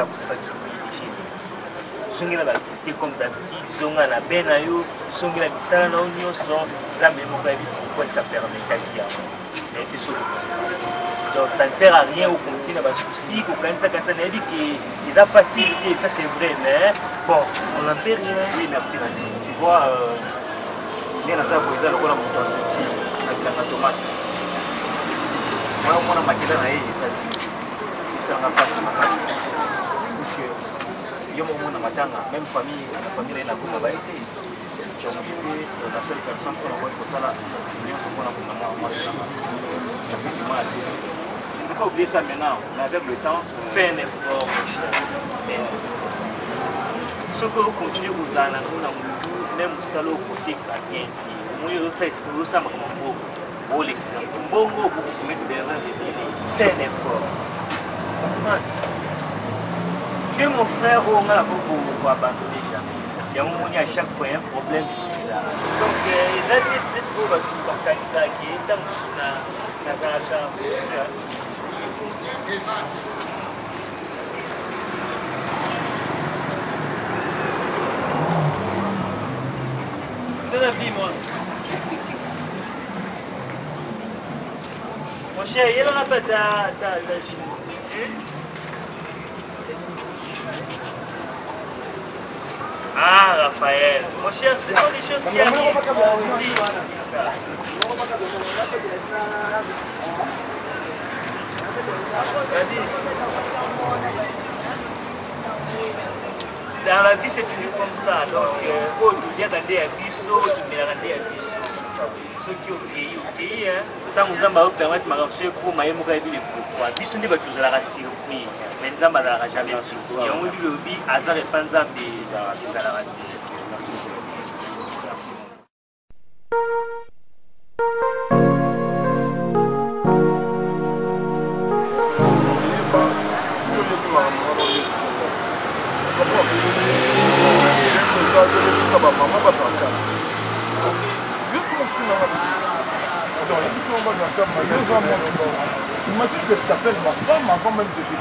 ça pour faire chez nous. Zongi na activité comme d'habitude, zonga na benayo, zongi na bisala na onyoso, la même va vite pourquoi ça permet d'agir. Mais tu sais donc ça ne sert à rien au continuer à souci, au quand ça quand on dit que c'est pas facile et ça c'est vrai mais bon, on n'en perd rien. Oui, merci Radi. Tu vois bien à ça pour ça le rôle de montation qui avec la tomate. Moi on a maquillé na yeye ça dit. Ça n'a pas ma casse. Parce que yo mo na matanga même famille la famille na kuna ba été. Tu as dit la seule personne qui a envoyé pour ça là, il faut qu'on a pour moi ça. Ça fait du mal. Il ne faut pas oublier ça maintenant. Avec le temps, fais un effort, mon cher. Ce que vous continuez vous en avez, même au salon côté carien, vous faites ce que vous savez, vous l'exemple. Bon, vous mettez des erreurs de délai. Fais un effort. Tu es mon frère, on a beaucoup abandonné jamais. Il y a un moment à chaque fois un problème, je suis là. Donc, il a dit peut-être que vous allez qui est dans c'est la vie, moi. Mon cher, il y a un peu de ah, Raphaël, mon cher, c'est pas des choses qui arrivent. Dans la vie, c'est toujours comme ça. Donc, il y a des abyssos, il y a des abyssos. Ceux qui ont payé, ça nous a permettre de marcher pour mailler mon cabine. Abyssos n'est pas toujours la surprise. Mais nous n'avons jamais surpris. Et on dit le bi, hasard et panza, mais dans la radio. Imagine que je t'appelle ma femme avant même de te dire.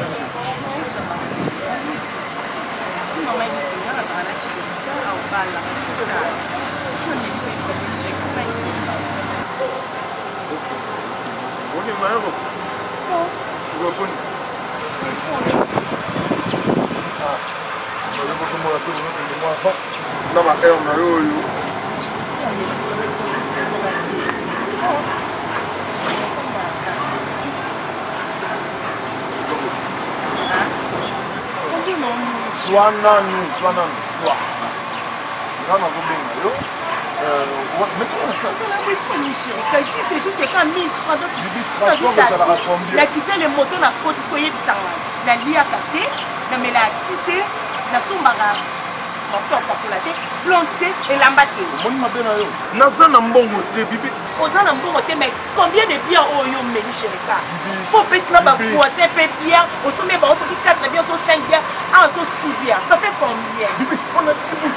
Swanani, toi. C'est juste quand 1000 francs la quitté le moto na côte koye bisanga la lia katé na mela cité na sombara pasteur populaté planté et lambaté moni mabena yo naza na mbongo te bibi oza na mbongo te mais combien de biens oyo meli cherika pour pesina ba voisin pe biens au sommet ba auto 4 biens so 5 biens ah so 6 biens ça fait combien bibi on a tout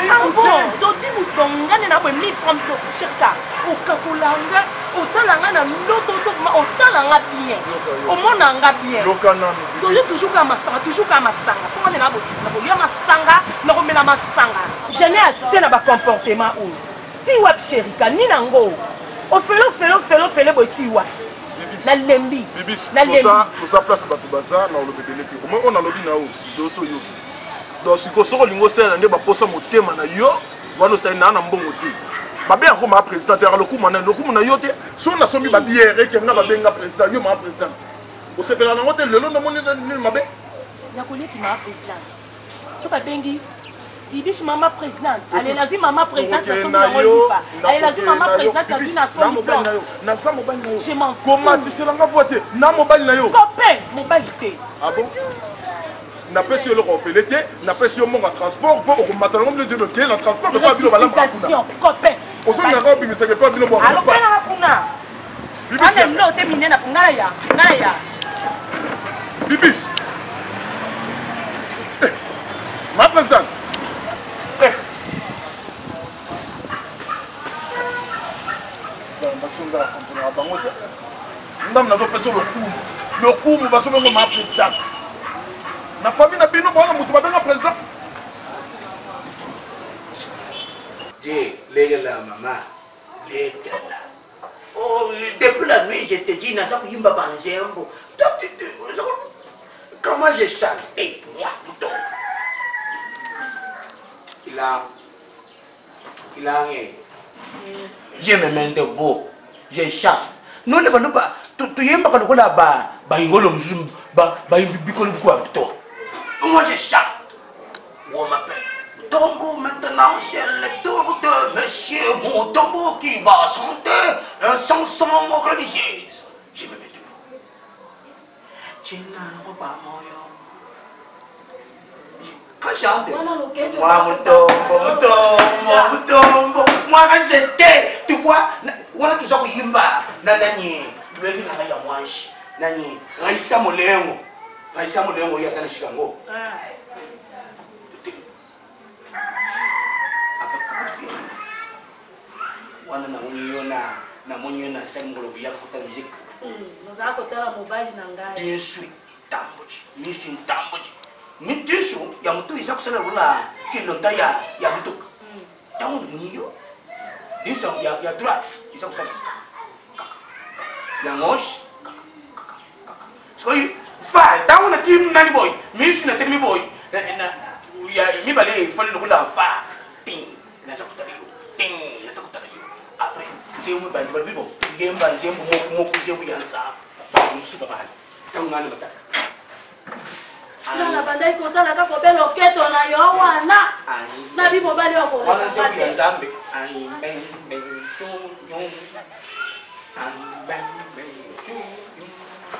ah bon donc dis bouton ngane na 1000 francs pour cherika au kakolanga otalanga na loto to otalanga bien omonanga bien donc yo toujours comme masanga pour na bo na bo ya masanga na komela masanga je n'ai assez na ba comportement ou ti wap cherika ni nango o felo bo ti wa na lembi na lembi pour ça place bato baza na lobebele ti comment on a lobi na o doso yoki donc si ko soko lingo sela nde ba posa motema na yo wano sai na mbongo ti babe ya koma président ya lokumu na yo te so na sombi ba biere ke nga babenga président yo ma président o sepela na ngote lelo ndo moni ni mabe na koleki ma président so ka bengi Bibiche maman présidente, allez la vie maman présidente na sombi na ngolipa. Allez la vie maman présidente na vie na sombi blanc. Na sa mobali na yo. Je m'en fous. Comment tu sais nga voter na mobali na yo? Copain, mobali te. Ah bon? Na pesi le reflété, na pesi mon transport pour au matin on le dit que le transport ne pas bilo bala makuna. Copain. O so na robi mais c'est pas bilo boire. Alors pas na kuna. Bibiche. Ana no te minena ngala ya. Bibiche. Ma présidente. Ndam nazo peso le coup ma présidente. na famille na bino bona mutu babenga président. Dieu, légala maman, légala. Oh, depuis la nuit, je te dis, Nasa Yimba Banzembo. Comment j'ai chanté, moi, plutôt. Il a rien. Je me mets de beau, je chante. Non, ne va pas. Tu y es pas quand là-bas, moi je chante. On m'appelle. Tombeau maintenant, c'est le tour de Monsieur Montombo qui va chanter un chanson religieuse. Je me mets debout. China, papa, quand je chante, moi quand j'étais, tu vois, on a tout ça qui yimba, nanani, le gars là y a moi, nani, Raissa Molémo, il y a dans Chicago. Wana na moniona sengolo ya kuta musique. Noza kotala mobile na ngai. Bien sûr, tamboji. Mission tamboji. Mintisho ya mtu isa kusala rula kilonda ya mtu. Tamu munyo. Dinsa ya droit isa kusala. Ya moche. So fa tamu na team nani boy. Mission na team boy. Na ya mi bale fale rula fa. Ting. Na sa kuta yo. Ting. Na sa kuta yo. Après, j'ai eu un peu de bon. J'ai eu un peu de bon. J'ai eu un peu de bon. J'ai eu un peu de bon. Na bandai kota la kako belo keto na yo wana. Na bi mobali wako. Wana sio ya Zambe. Ai ben ben yo.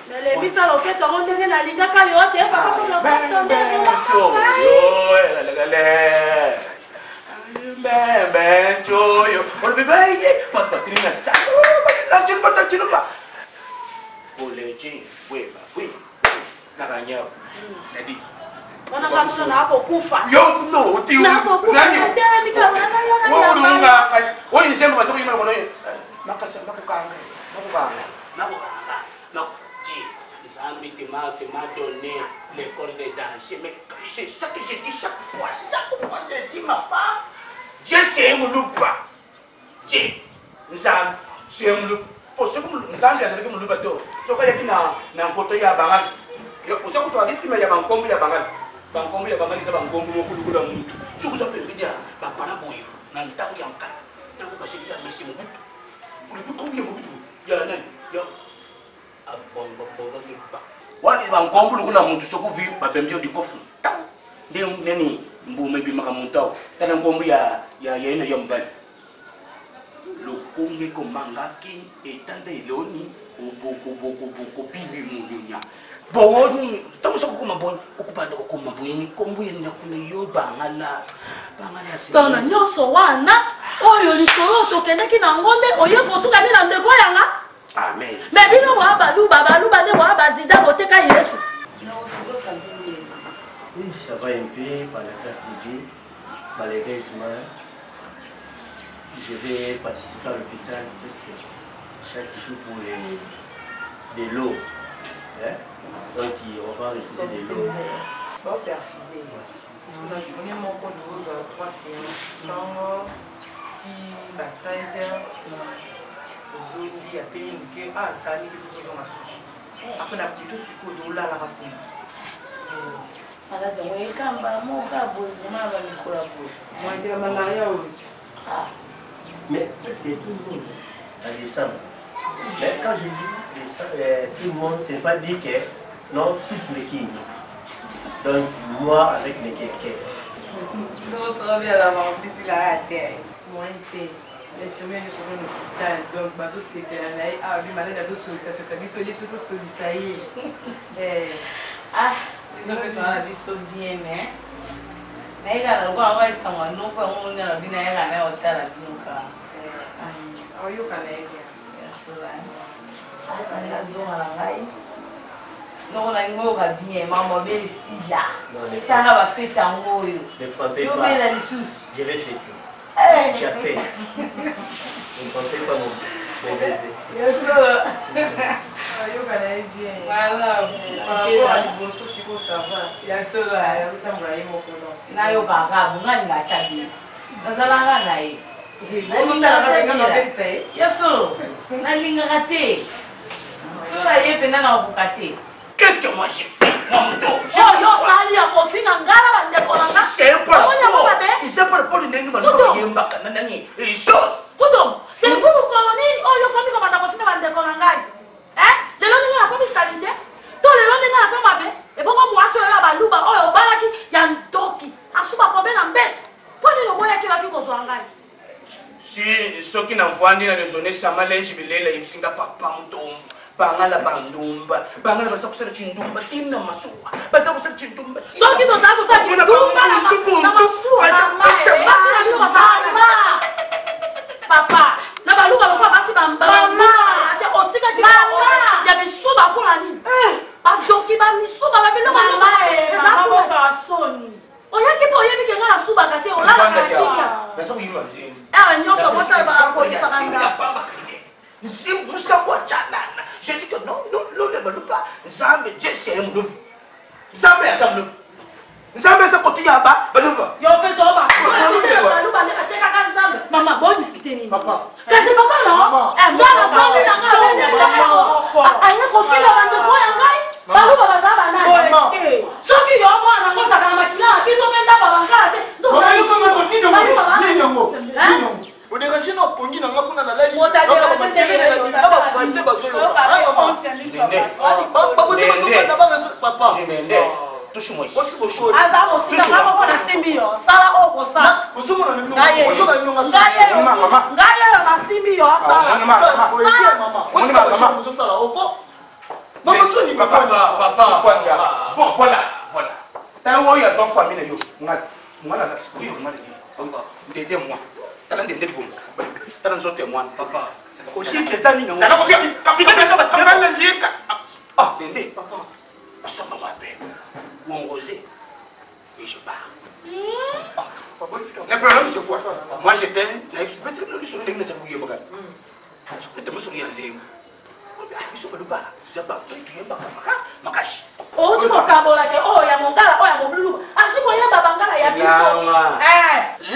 Na le bisa lo keto ondenge na linga ka yo te pa ko lo keto ndenge wa. Yo, la. Ben joyo. Ora bebe, patrina sa. La chilupa. Oleji, weba, we. Nakanya. Nadi. Wana kamsho na ako kufa. Yo no, tiu. Na ako kufa. Ndere mikamana yana. Wonunga, oyi nsemba masoko yima mono. Makasa makukanga. Non, ti. Zambi te m'a donné l'école de danse, mais c'est ça que je dis chaque fois je dis ma femme. Dieu c'est un loupa. Dieu, Nzam, c'est un loup. Pour ce que Nzam a dit que mon loupato, ce qu'il y a dans côté ya bangal. Yo, pour ça que tu as dit que il y a bankombo ya bangal. Bankombo ya bangal, c'est bankombo mo kulu kulu mutu. Ce que ça peut dire, ba para boyo, nan taw yanka. Taw ba c'est ya messi mo butu. Pour le combien mo butu? Ya nan, yo. Abongo bongo ni ba. Wani bankombo kulu mutu soko vi ba bembio di kofu. Taw. Ndio neni mbume bi makamuntao. Tana ngombo ya ina yombali. Lokonge ko mangaki etanda iloni oboko bibi munyunya. Boni, tamu soko kuma boni, okupanda ko kuma boni, kombo yena kuna yo bangala si. Tona nyoso wana, oyo lisolo tokendeki na ngonde, oyo kosuka ni na ndeko yanga. Amen. Mais bino wa balu bande wa bazida boteka Yesu. Oui, ça va un peu par la classe de vie, malheureusement. Je vais participer à l'hôpital parce que chaque jour pour de l'eau. Hein? Donc on va refuser de l'eau. Ça va perfuser. La journée, mon compte de 3 séances. Quand si à 13h, je dis à payer une queue, ah, t'as mis des photos dans ma sauce. Après, on a plutôt ce coup de là, la rapide. Ala de we kamba mo ka bo ma ba ni kula bo. Moi, je vais m'en aller. Mais presque tout le monde a décembre. Mais quand je dis décembre, tout le monde, c'est pas dire que non, toutes les kings. Donc moi avec les quelqu'un. Non, ça va bien d'avoir plus la raté. Moi, l'infirmière est sur l'hôpital, donc bateau c'est que la naïe a vu malade à dos sollicitation, ça lui sollicite surtout solliciter. Ah, c'est que tu as vu ça bien, mais il y a quoi va ça moi non quoi on a bien il y a un hôtel à Binuka. Ah, yo kana yake. Yesu la. Ala zo ala ngai. Non la ngo ka bien maman belle ici là. Ça va faire tango yo. Ne frappez Yo pas. bien la sous. Je vais fêter. Tu as fait. Ne frappez pas mon bébé. Yesu. Ah, yo kana yake. Voilà. Ah, yo ali bosso Chico, ça va. Il y a cela. Na yo kaka, bunga ni ngatabi. Nazalanga nae. Qu'est-ce que moi j'ai fait, mon moto? C'est un peu ils ont pas le pôle de n'engue, mais nous avons les choses. Si ceux qui n'envoient ni dans les zones, ça m'a l'air de les Ibsinga papa mouton. Bangala bandumba, bangala basa kusala chindumba, tina masuwa, basa kusala chindumba. So qui nous a kusala chindumba na masuwa, basi na bino basala. Papa, na baluba lokwa basi bamba. Ate otika ki ya bisuba pour la ni. Adoki ba misuba ba bilo ba eza pour la soni. Oya ki po yebi ke ngala suba kate olala ka tinya. Basa kuyima nzini. Nyoso bota ba polisi kanga. Je dis que non, nous ne voulons pas. Zambe, Dieu c'est un loup. Zambe, c'est un loup. Zambe, c'est quand tu y as bas, loup. Yo, besoin maman, bon discuter ni. Papa. Qu'est-ce que papa non? Moi, la famille n'a pas de aïe, son fils a vendu quoi en gaï? Balou baba ça banane. Ce qui y a moi, on a commencé à maquiller, puis son menda baba ngate. Donc ça y est. On est rentré dans le pongi, on a fait un live. On a papa. Touche-moi ici. Azam aussi, on a Simbio. Sala au Kosa. Papa, juste ça, non. Ça n'a pas bien. Capitaine, ça va se faire. Ah, Dende. Papa. On s'en va m'appeler. Ou on rosé. Et je pars. Le problème, c'est quoi? Moi, j'étais. Peut-être que nous sommes les gens qui sont là. Peut-être que nous sommes les gens qui sont là. Je suis là. Oh, tu m'as cabolé. Oh, il y a mon gars, oh, il y a mon bleu. Ah, tu connais ma bangala, il y a biso.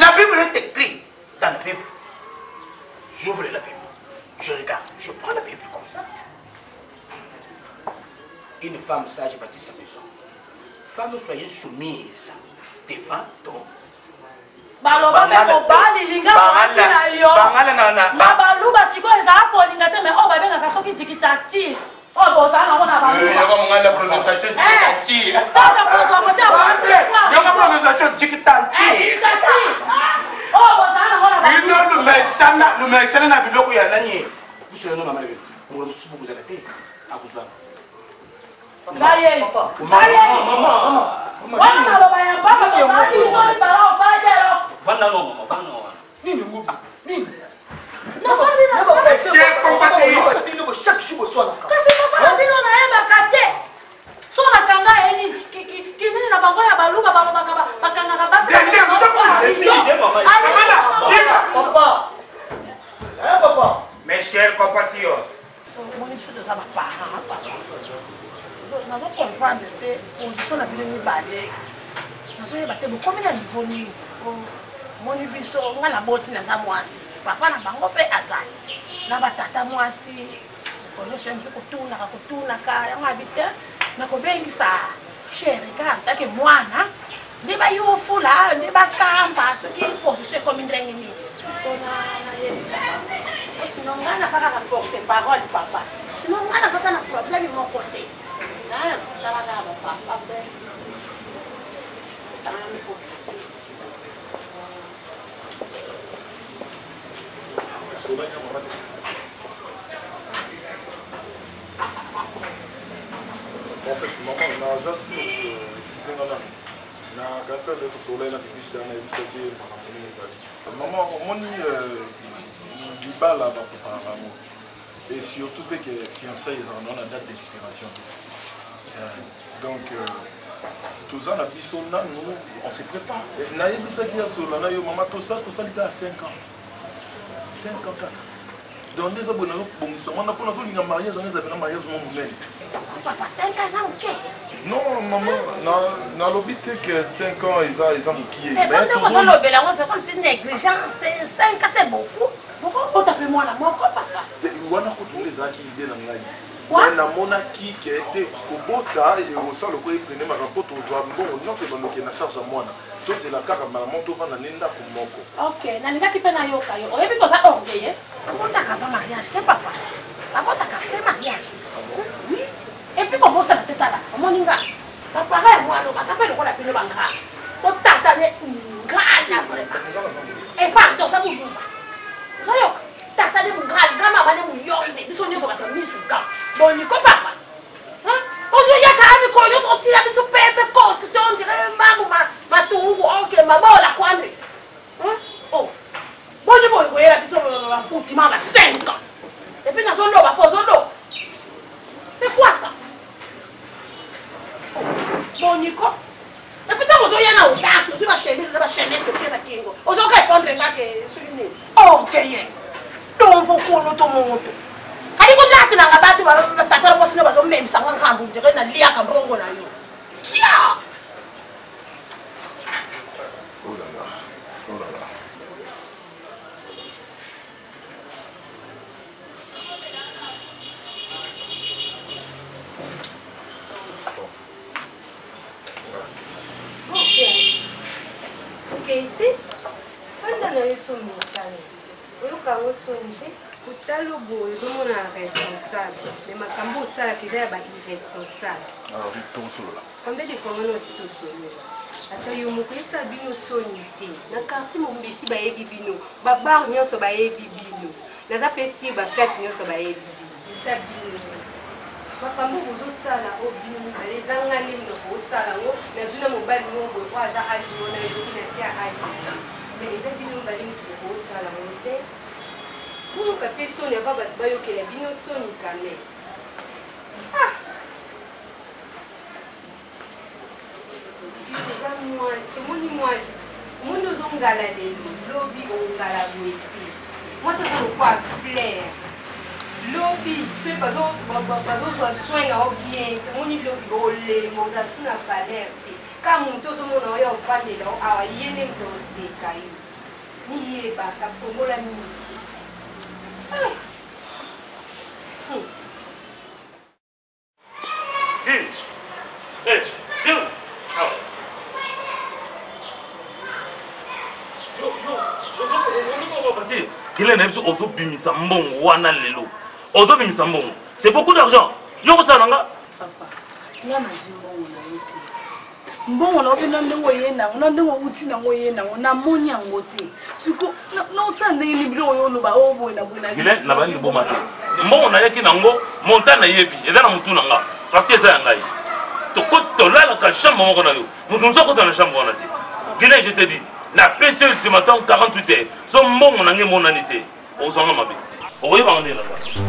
La Bible est écrite dans la Bible. J'ouvre la Bible. Je regarde. Je prends la Bible comme ça. Une femme sage bâtit sa maison. Femme, soyez soumise devant ton. Baloba beko bali linga mwasi na yo. Na baluba siko eza ko linga te me o ba benga kasoki dikitati. O boza na bona baluba. Yo ko ngala prononciation dikitati. Taka boza ko tia mwasi. Yo ko prononciation dikitati. Dikitati. O boza na bona baluba. Ino lumesana na biloko ya nani. Fuso no mama lewe. Ngolo musubu kuzala te. Akuzwa. Zaye. Mama. Wana maloba ya baba boza ki bisoni bala osaje. Vanda no mama, vanda no. Nini ngubi? Nini? Na fandi na baba c'est combattre. Bino chaque jour soir. Kasi papa bino na yeba kate. So na kanga eni kinini na bango ya baluba baloba ka bakanga ka basi. Papa. Papa. Mes chers compatriotes. Mon étude de ça va pas. Nous allons comprendre que position la vie de balai. Nous allons battre combien de niveau ni. Mon biso nga na boti na za mwasi. Papa na bango pe azali. Na batata mwasi. Kono shenzu kutuna ka ya ngabite. Na ko bengisa chere ka take mwana. Ndi ba yufula, ndi ba kamba so ki position comme ndenge ni. Kona na yebisa. Sinon nga na saka ka porter parole papa. Sinon nga na saka na problème mon côté. Ah, talaga ba papa be. Sa na position. En fait, maman, on a déjà su, excusez-moi, na kanisa letu sola na bibishi dana ibisaki maman moni libala ba préparer et surtout que fiançailles en a date d'expiration donc tout ça na biso na nous on se prépare na ibisaki ya sola na yo maman tout ça lika 5 ans 5 ans kaka donc les abonnés bon ils sont on a pour nous mariage on les avait mariage mon monnaie papa 5 ans ok. Non, maman, na lobby que 5 ans ils ont qui est. Mais c'est comme si négligence, 5 ans c'est beaucoup. Pourquoi t'appelles moi la mort papa? Wana ko tous les ans qui idée na ngai. Na mona qui était kobota et au ça le ko freiner ma rapport au joie bon non c'est donc na charge à moi. Toi c'est la carte maman to va na nenda ko moko. OK, na nisa ki pena yoka yo. Oyebi ko sa orgueil. Abota ka fa mariage ke papa. Abota ka fa mariage. Oui. Et puis comment ça la tête là? Moninga. Papa moi lo ça fait le ko la pino banga. O tata ne ngana vraiment. Et pardon ça vous. Ça yo tata ne ngana kama bane mu yonde biso nyoso ka misuka. Boni ko papa. Hein? Ozo ya ka ami ko yo so tira biso pepe ko si don dire mamu matungu OK mabola kwani. Hein? Oh. Boni boy ko era biso ba fuki mama 5 ans. Et puis na zo lo ba pozo lo. C'est quoi ça? Bonico. Et puis tu vas y aller au tas, tu vas chaîner, tu vas chaîner que tu es la kingo. Aux autres répondre là que souligner. OK. Donc faut qu'on nous tombe. Kadi ko lati na ngabatu ba tatara mo sino ba zo mem sanga ngambu dire na lia ka mbongo na yo. Tia. Oh là là. Oh là là. Keite, anda na yeso misale. Oyo kango sonite, kutalo boye domona responsable. Le makambo sala kiza ba irresponsable. Alors vite ton solo là. Combien de fois on aussi to solo. Ata yo mukwisa bino sonite. Na quartier mo mbesi ba yebi bino. Ba bar nyonso ba yebi bino. Naza pesi ba fête nyonso ba yebi bino. Ta bino. Makambo bozo sala obino les angani ndo ko sala ngo na zuna mobali ngo bo kwa za aji ngo na yo na sia aji mais les abino bali ndo ko sala ngo te pour que personne ne va ba yo ke ya bino soni kame ah déjà moi c'est mon nous on gala les lobby on gala weti moi ça me quoi flair lobby c'est pas soit soin na bien moni lobby ole moza suna palerte kama mtozo mona oya ufande la awa yene mtose kai ni ye ba ka fongola mi Gilles n'a pas ozo bimisa mbongo wana lelo. Ozo bimisa mbongo. C'est beaucoup d'argent. Yoko sananga. Papa, là na zimbongo na yote. Mbongo na obina ndengo yena, na ndengo uti na ngo yena, na monya ngote. Siko no sande ni bilo yo loba obo na bona. Gilles na ba ni boma te. Mbongo na yaki nango montana yebi. Eza na mutu nanga. Parce que eza ngai. To koto la la ka chambre moko na yo. Mutu nzoko dans la chambre wana te. Gilles je te dis. Na PC ultimatum 48 heures. So mbongo nange monanité. Ozanga mabe. Oye ba ngene la ça.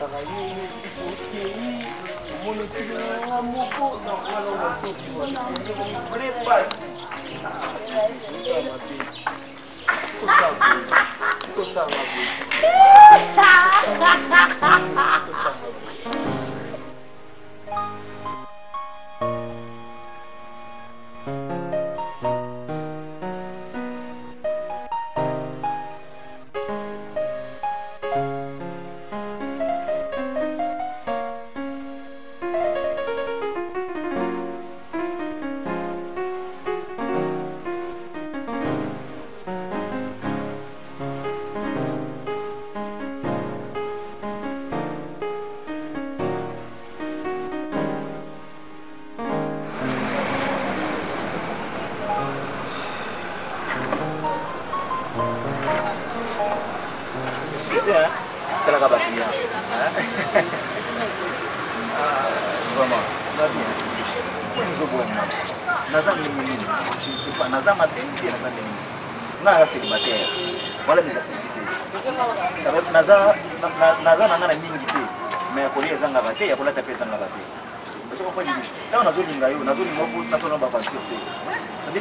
C'est-à-dire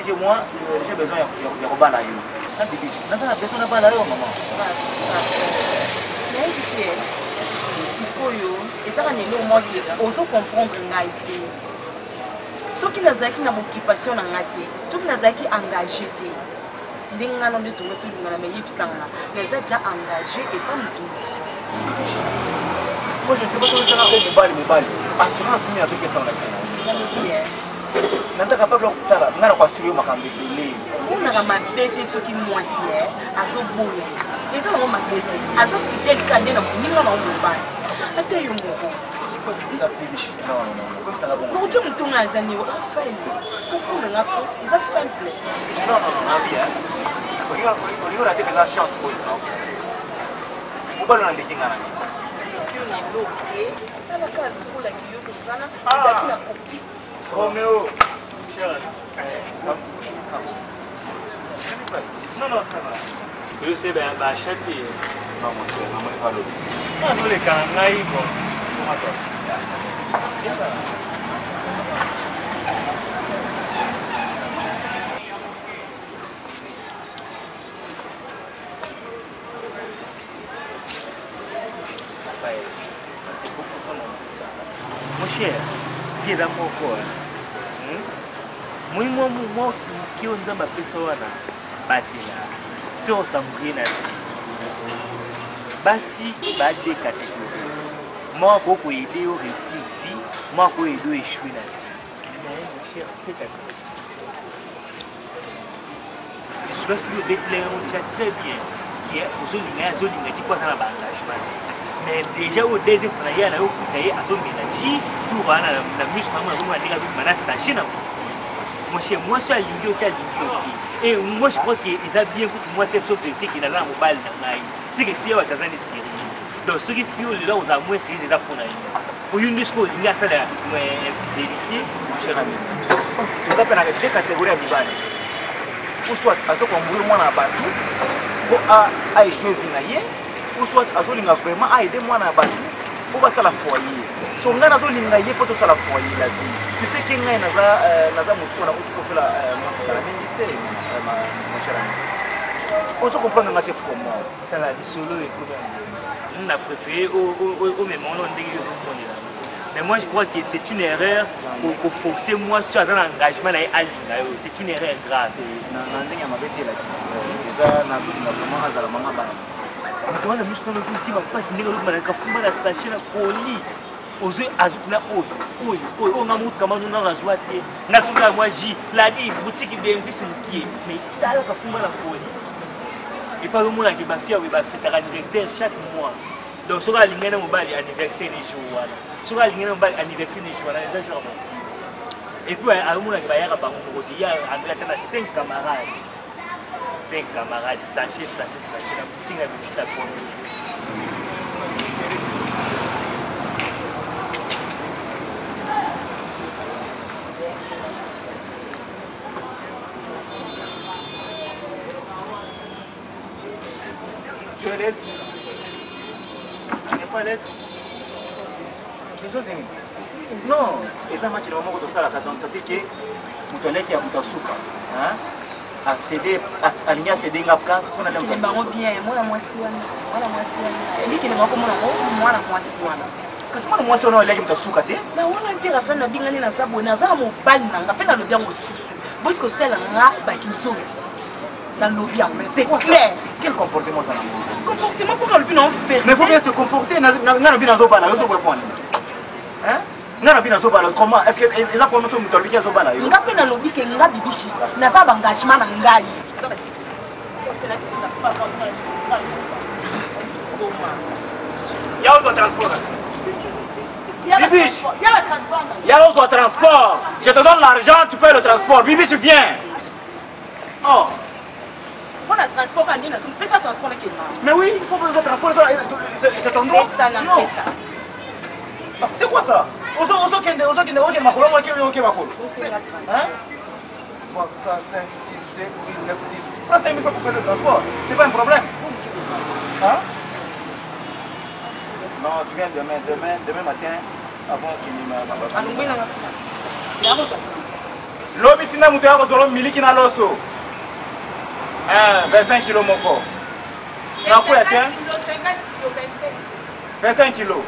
que moi, j'ai besoin de Robana. Ceux qui nazaki na occupation na ngate, ceux qui nazaki engagé te. Ndinga no de tout na me yipsanga. Les déjà engagés et pas du tout. Moi je ne sais pas comment ça va au mobile. Assurance ni avec ça là. Nanda capable de ça là, ngana kwa suri makambe tele. On a mabete ceux qui moisier, azo boya. Les gens ont mabete, azo fidèle kande na ninga na mobile. Ate yo moko. Non. Non, tu me tournes à Zani, enfin, pourquoi on a pas? C'est simple. Non, bien. On y a raté la chance. On va le laisser là. Ça va faire pour la guillot que ça là. La copie. Roméo. Non, ça va. Je sais bien, bah, châtier. Non, mon cher, maman est pas l'eau. Non, les cangaïs, bon. Comment ça? Mon cher, viens d'amour quoi? Moi, qui on dans ma personne, batila. Tu as sambré na. Basi, bas des catégories. Moi, beaucoup aider au réussir vie, moi, beaucoup aider au échouer la vie. Mais mon cher, fais ta chose. Je suis le Bethléem, déjà très bien. Aux Olinga, tu crois dans l'engagement. Mais déjà, au deuxième fois, il y a un peu à son ménage, pour voir la muscle, maman, on a dit que mon cher, moi, je suis à l'Indio, et moi, je crois qu'ils ont bien pour moi, c'est sauf que qui n'a pas de balle. C'est que fier à Tanzanie Syrie. Donc, ceux qui fuient là, on a moins séries d'étapes pour nous. Pour une discours, il y a ça là, fidélité, cher ami. Nous avons deux catégories de balles. Ou soit, à ce qu'on brûle moi dans la bateau, pour échouer vinailler, ou soit, à ce qu'on a vraiment aidé moi dans la bateau, pour passer à la foyer. Si on a un vinailler, pour tout ça la foyer la vie. Tu sais qu'il y a un mouton, on a fait la mascaramine, mon cher ami. On se comprend dans la tête pour moi. Solo et on a préféré au même moment mais moi je crois que c'est une erreur pour forcer moi sur un engagement à l'Inga. C'est une erreur grave. Et pas le monde qui va faire un anniversaire chaque mois. Donc, sur la ligne, on va anniversaire des jours. Sur la ligne, on va anniversaire des jours. Et puis, à un moment qui va y avoir il y a 5 camarades. 5 camarades, sachez, la boutique a mis ça pour nous. Tu es l'aise? Tu n'es pas l'aise? Non, eza match na moko tosalaka donc tati ke moto aleki ya moto asuka alingi acede nga place mpona bango bien mwana mwasi wana elikele moko mwana mwasi wana kasi mwana mwasi wana aleki moto asuka te na wana te rafa na bingani naza boye naza mobali nanga mpe nalobi yango susu boyi kosala nga bakinzonzi nalobi yango mais c'est clair quel comportement ça comportement mpo nalobi na enfer mais faut bien se comporter nga nabi nazobana yo ozobwepone nga nabi nazobana comment est ce que eza problème to moto alobiki azobana yo nga mpe nalobi ke nga bibishi naza baengagement na ngai ya ozwa transport Bibiche, il y a autre transport. Je te donne l'argent, tu payes le transport. Bibiche, viens. Oh. Mais oui, il faut que le transport. C'est ton droit. Non. C'est quoi ça? C'est pas un problème. Hein? Non, tu viens demain matin avant qu'il me m'abatte. L'homme ici n'a pas de miliki na loso. 25 kilos mon corps. Tu as quoi à 25 kilos.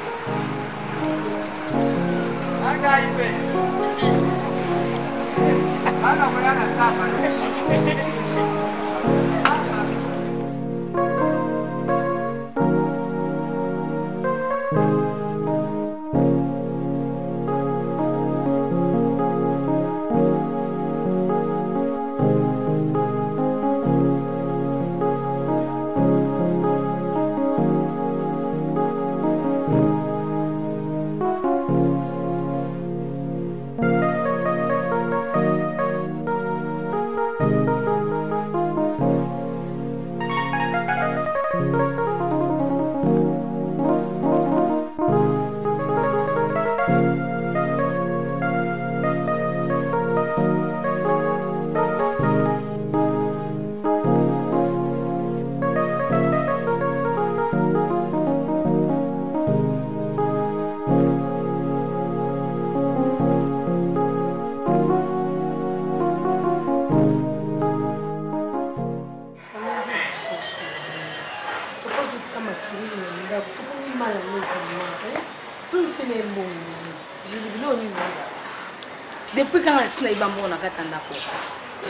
Depuis quand asina ibambo na katanda ko.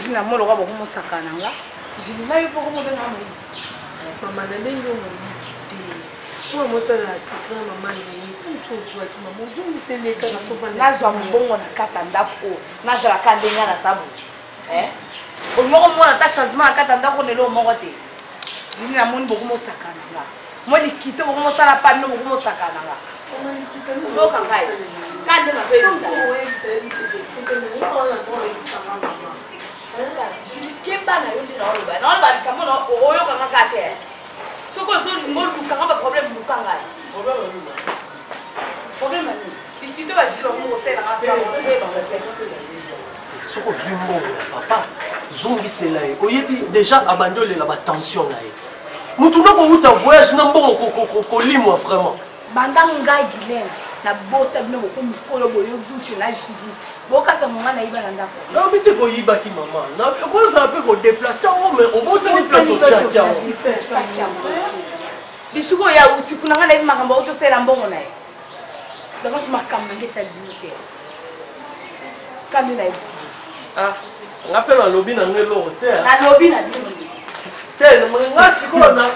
Jina molo ka boko mosakana nga. Jina yo boko mobenga mo. Mama na mengo mo. Kwa mosala sikra mama ni tout so ki mama zongi seleka na ko vana. Nazwa mbongo na katanda ko. Nazwa kandenga na sabu. Omoko mona ta changement na katanda ko nelo moko te. Jina moni boko mosakana nga. Moni kito boko mosala pa no boko mosakana nga. Zo kangai. Kande na zo ibisa. Kemba na yondi na oloba. Na oloba kamo na oyo kanga kate. Soko zo ngolu kanga ba problème lukanga. Problème ni. Tito ba jilo mo sela ngapa mo sela ngapa. Soko zumbo papa. Zongi selaye. Oyebi déjà abandonné la tension na ye. Mutu na ko uta voyage na mbongo ko limwa vraiment. Bandanga Guilhem na bota bino ko mikolo boyo douche na jigi. Boka sa mwana iba na ndako. Non mais tu ko yiba ki maman. Na ko ça peut ko déplacer mais on va se déplacer au Tchakia. Bisuko ya uti kuna ngana ibi makambo auto sela mbongo na ye. Dako sima kamba ngeta limite. Kandi na ibisi. Ah, ngape na lobby na ngelo hotel. Na lobby na bino. Tel nga siko na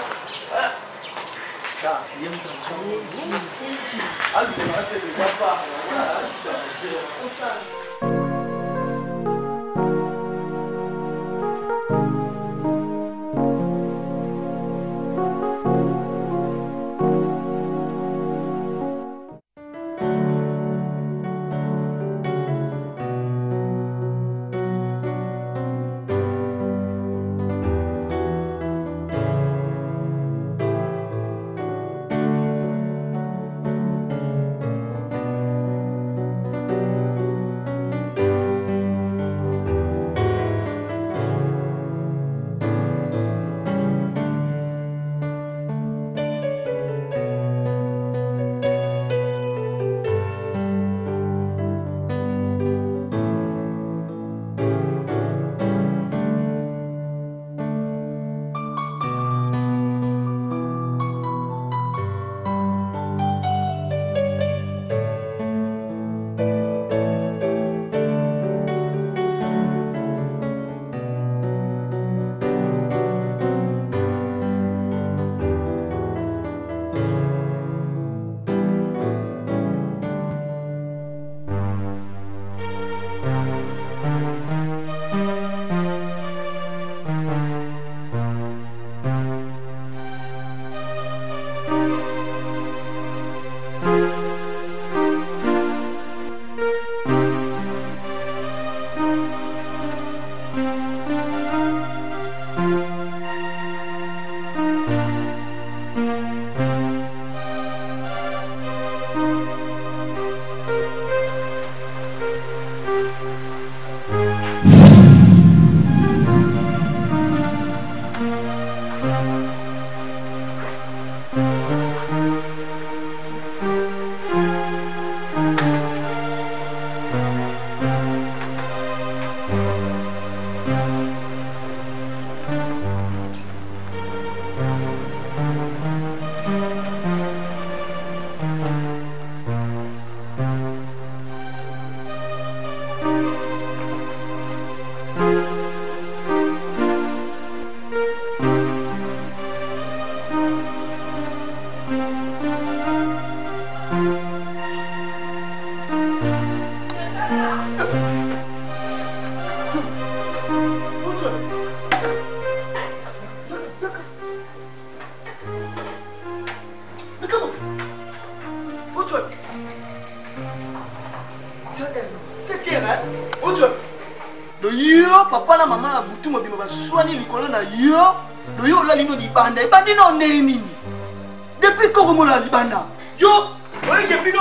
Papa na maman na butu mo bima soigner likolo na yo do yo la lino libanda ebandi no neni depuis ko mo la libanda yo oye ke bino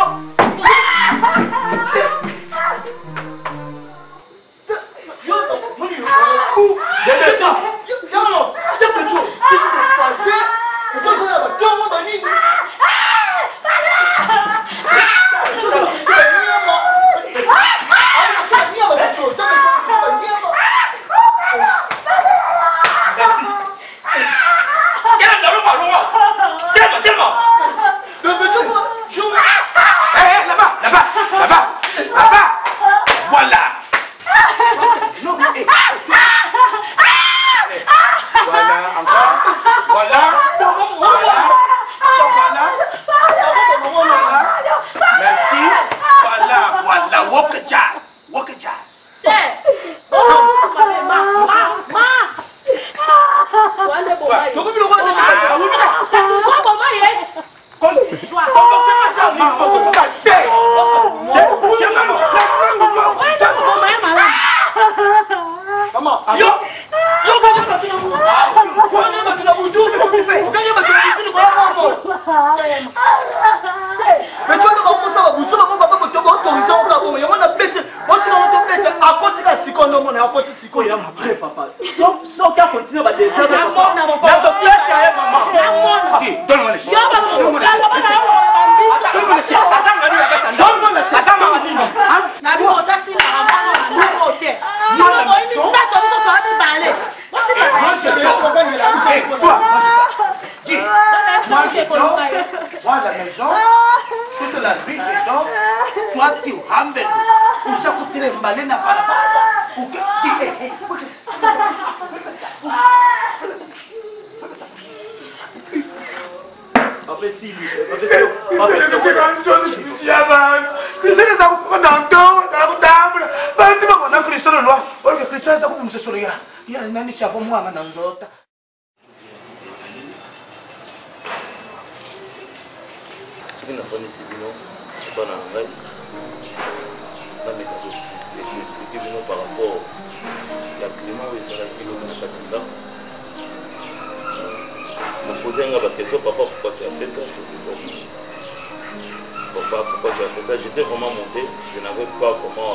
J'étais vraiment monté, je n'avais pas vraiment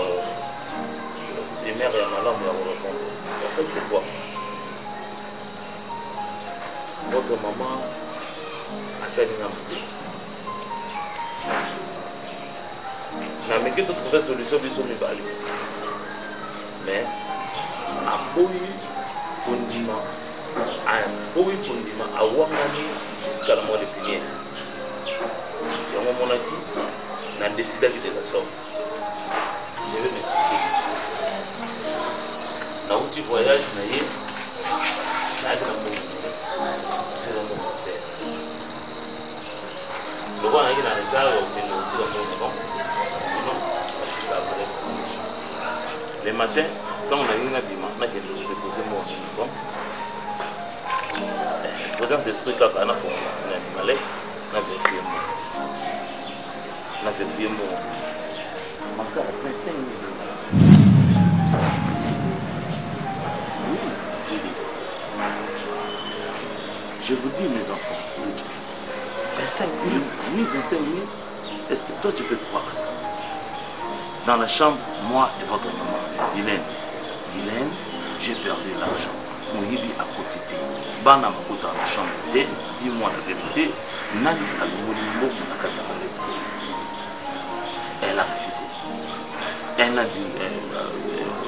les mères et ma langue à vous répondre. En fait, c'est quoi? Votre maman a sali n'amouté. N'a même que trouver solution de son mibali. Mais, à Boui Kondima, à Wangani, jusqu'à la mort de Pinier. Et à mon avis, on a décidé de la sorte. Je vais m'expliquer. Dans un petit voyage, c'est un bon affaire. Le roi a eu la retard au Le matin, quand on a eu un bima, on a déposé mon uniforme. Présence d'esprit, quand on a fait une mallette, on a vérifié mon. On a vérifié mon. Encore 25 000. Oui. Je vous dis, mes enfants, 25 000, oui, 25 000. Est-ce que toi, tu peux croire à ça? Dans la chambre, moi et votre maman, Guylaine, j'ai perdu l'argent. Mon yibi à côté. Bana Makota dans la chambre, dis-moi la vérité. Nani a le elle a refusé. Elle a dit,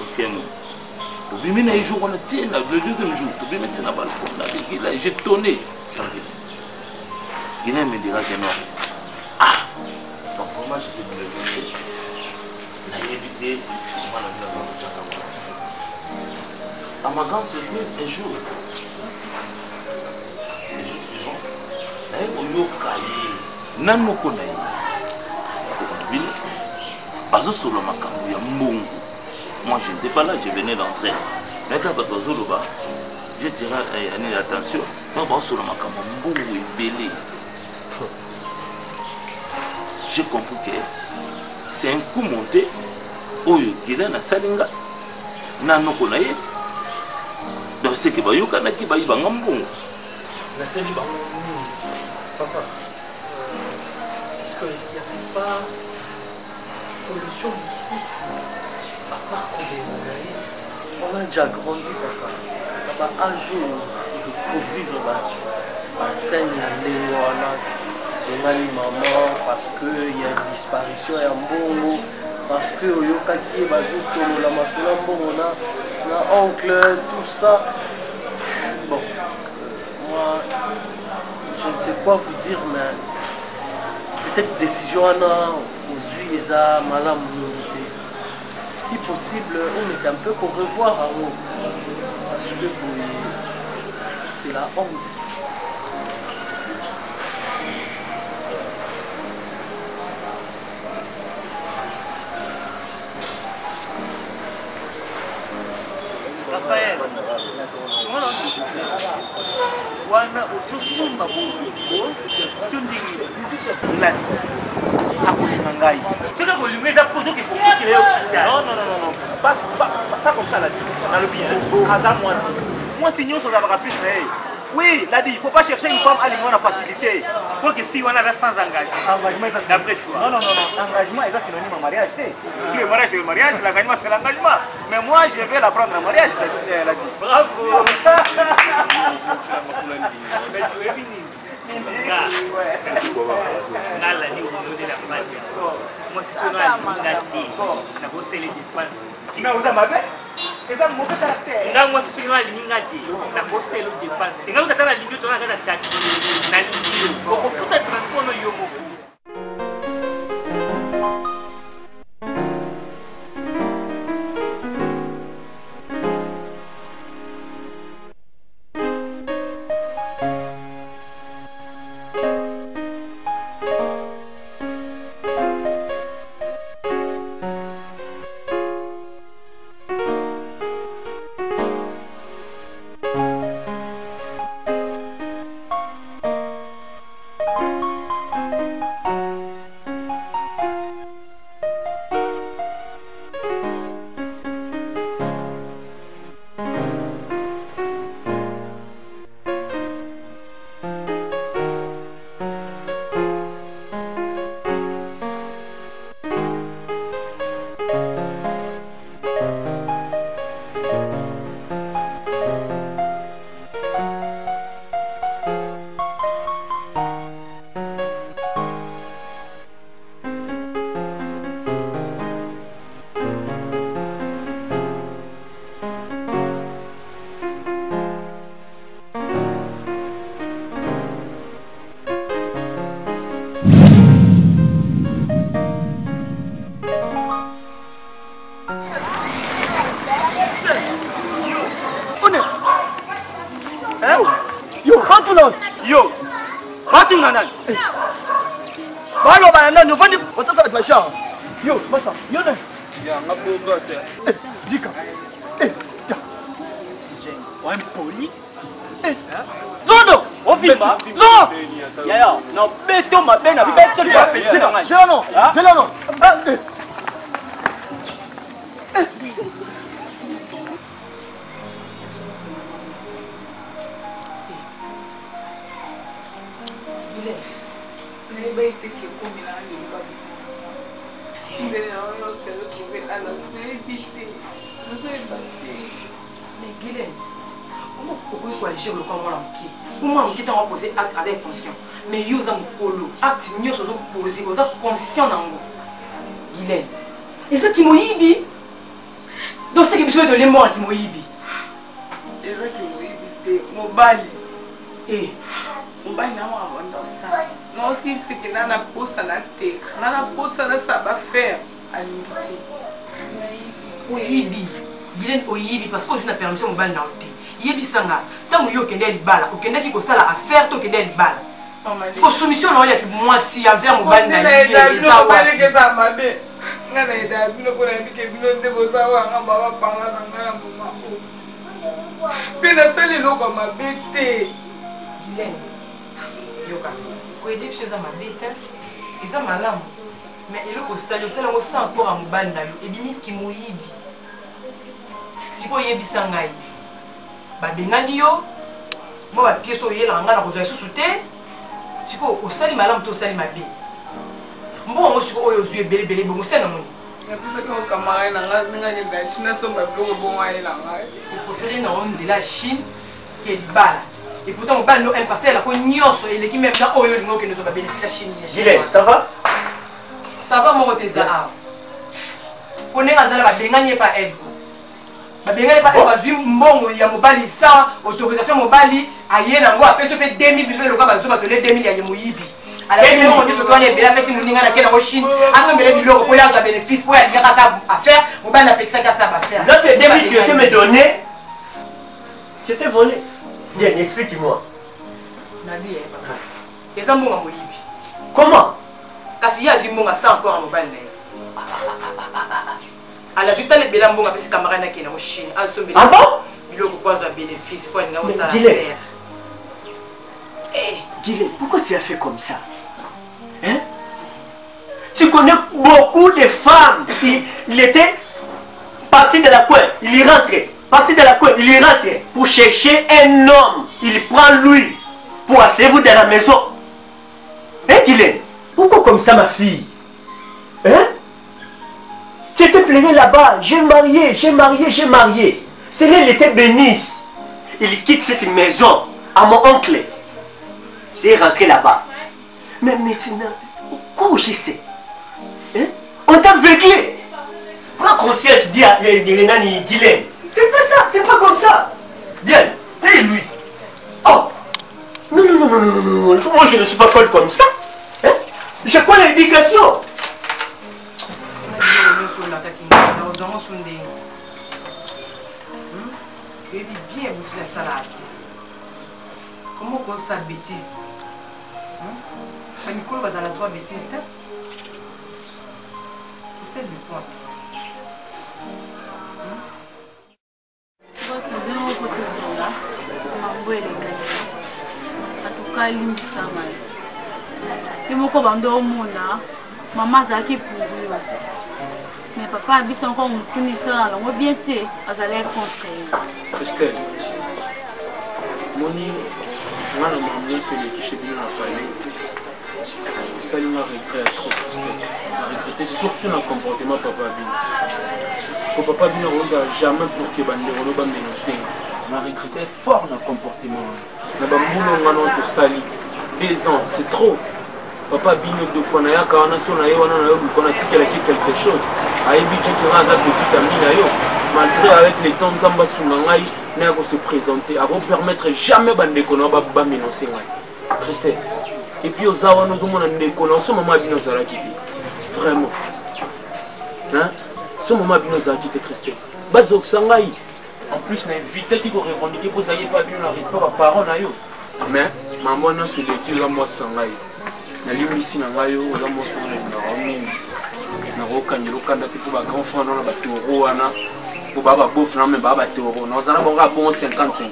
ok, le deuxième jour, j'ai tonné. Guylaine me dira que non. Ah! Donc vraiment, je vais te le dire. À ma grande surprise, un jour suivant, moi je n'étais pas là, je venais d'entrer. Mais quand je dirais attention, j'ai compris que c'est un coup monté. Oyo Guylaine a salinga nanoko na ye donc c'est que bayoka na ki bayi banga mbongo na sali bango nini papa est-ce qu'il n'y avait pas solution de souci à part qu'on on a déjà grandi papa un jour pour vivre à scène à l'éloignement on a les mamans parce qu'il y a une disparition et un bon parce que Oyokaki, Bazou, la Masolambo, on a oncle, tout ça. Bon, moi, je ne sais quoi vous dire, mais peut-être décision aux yeux Malam. Si possible, on est un peu pour revoir à vous. Parce que c'est la honte. Raphaël, wana uzosumba bongo tondingi lati akolinga ngai soki akolinga eza po soki ekofukile yo non pas comme ça ladi nalobi aza mwasi nyonso ozalaka plus na ye. Oui, l'a dit, il ne faut pas chercher une femme à la facilité. Il faut que fille on a sans engagement. D'après toi. Non, engagement est synonyme à mariage. Le mariage c'est le mariage, l'engagement c'est l'engagement. Mais moi je vais la prendre en mariage, l'a dit. Bravo. Moi c'est ce nom les dépenses. Mais vous avez c'est un mauvais caractère. Moi, c'est celui-là qui a posté le dépense. Et quand vous avez la ligne, vous avez la date. La ligne, vous avez le transport. Yo, batu nanan. Balo ba nan, no vandi, wasa sa ba sha. Yo, masa, yo ne. Ya, on a beau gosse. Dika. Ouais, poli. Zono! On filme pas. Zono! Ya, non, béton, ma benne, C'est là non. C'est là non. Mais Guylaine, comment pourquoi tu agir le corps moi pour moi on va poser acte avec conscient mais yo za mukolo acte nyo so poser oza conscient nango Guylaine et ça qui moyibi donc c'est que besoin de les morts qui moyibi et ça qui moyibi te mobali eh mobali na wa bonda ça non si c'est que na posa na te na posa na ça va faire à limiter oyibi Guylaine oyibi parce que tu n'as permission mobali na te yebisanga tango yo kende libala okendaki kosala affaire to kende libala ko soumission na ya ki mwasi affaire mobali na yebisa wa bale ke za mabe ngana ida bino ko na bike bino ndebo za wa nga baba panga na ngana mama o pena sali loko mabe te Guylaine yoka ko ede chose za mabe te eza malamu mais eloko sali osala ngo sans encore à mobali na yo ebimi ki moyibi siko yebisa ngai babengani yo mo bapie so oyelaka ngai na kozwa lisusu te sikoyo osali malamu to osali mabe mbongo siko oyo ozwi ebelebele bongo se na moni napisaki okamara na ngai ndenge nini ya chine asomba biloko bongo ayela ngai eprefere na o nzela ya chine ke libala et pourtant mobali no aime parce elako nyonso eleki meme na oyo olingi okende ozwa babénéfice ya chine ça va? Ça va moko te eza awa po ndenge azala babengani ye pa aide babengani pa bazwi mbongo ya mobali sans autorisation mobali aye nango apesi mpe 2000 biso mpe loka bazwi batole 2000 ya ye moyibi alaki mbongo nyonso wana ebele apesi moninga na ke nango chine asombele biloko mpo ye azwa bénéfice mpo ye alingaka asa affaire mobali napekisaki asa baaffaire Là, tes 2000 tu étais me donné, tu t'es volé. Bien, explique-moi. nabi ye papa eza mbongo ya moyibi Comment? kasi ye azwi mbongo sans encore ya mobali na ye alazwi tala ebele mbongo apesi camarade nake nango chine asombele biloko po azwa bénéfice po alinga kosala affaire. Guylaine, pourquoi tu as fait comme ça? Hein? Tu connais beaucoup de femmes. Il était parti de la coin, il y rentrait. Parti de la coin, il y rentrait pour chercher un homme. Il prend lui pour asseoir dans la maison. Hein, Guylaine? Pourquoi comme ça, ma fille? Hein? Je te plairais là-bas, j'ai marié. Seigneur, il était bénisse. Il quitte cette maison à mon oncle. C'est rentré là-bas. Mais maintenant, quoi je sais? Hein? On t'a vécu. Prends conscience, dis à Guylaine. C'est pas ça, c'est pas comme ça. Bien, t'es lui. Oh! Non. Moi je ne suis pas comme ça. Hein? Je connais l'éducation. Comment on ça bêtise? Nicolas va dans la trois bêtises. C'est le point. Bosadeo kotosola mambo elekaki atuka limbisa ngai ye moko bando omona mama azalaki pour yo mais papa abiso encore motuni esala nango bien te azalaki contre ye. Christelle moni nga na mama nyonso eleki chez bino na palais esali nga regret ya trop Christelle na regrete surtout na comportement papa bino ko papa bino ozala jamais pour que bandeko no bamenonce na regrete fort na comportement na bambula nga no tosali 2 ans c'est trop. Papa bino 2 fois na yaka wana so na ye wana na yo bikona tikelaki quelque chose ayebi je que aza petit ami na yo malgré avec les temps nzambe asunga ngai na yako se présenter ako permettre jamais bandeko na bamenonce ngai Christelle et puis oza wana ozomona ndeko na so mama bino ozalaki te vraiment hein? So mama bino ozalaki te Christelle bazokisa ngai en plus na évitaki korevendiquer mpo ozali pa bino na respect baparent na yo mais mama nyonso eleki oza mwasi na ngai nalimbisi na ngai oyo oza mwasi na ngai mingi na nakokanyela okanda te mpo bagrand frère nana batoro wana mpo baa babof na me baa batoro nazala bongo abongo 50-50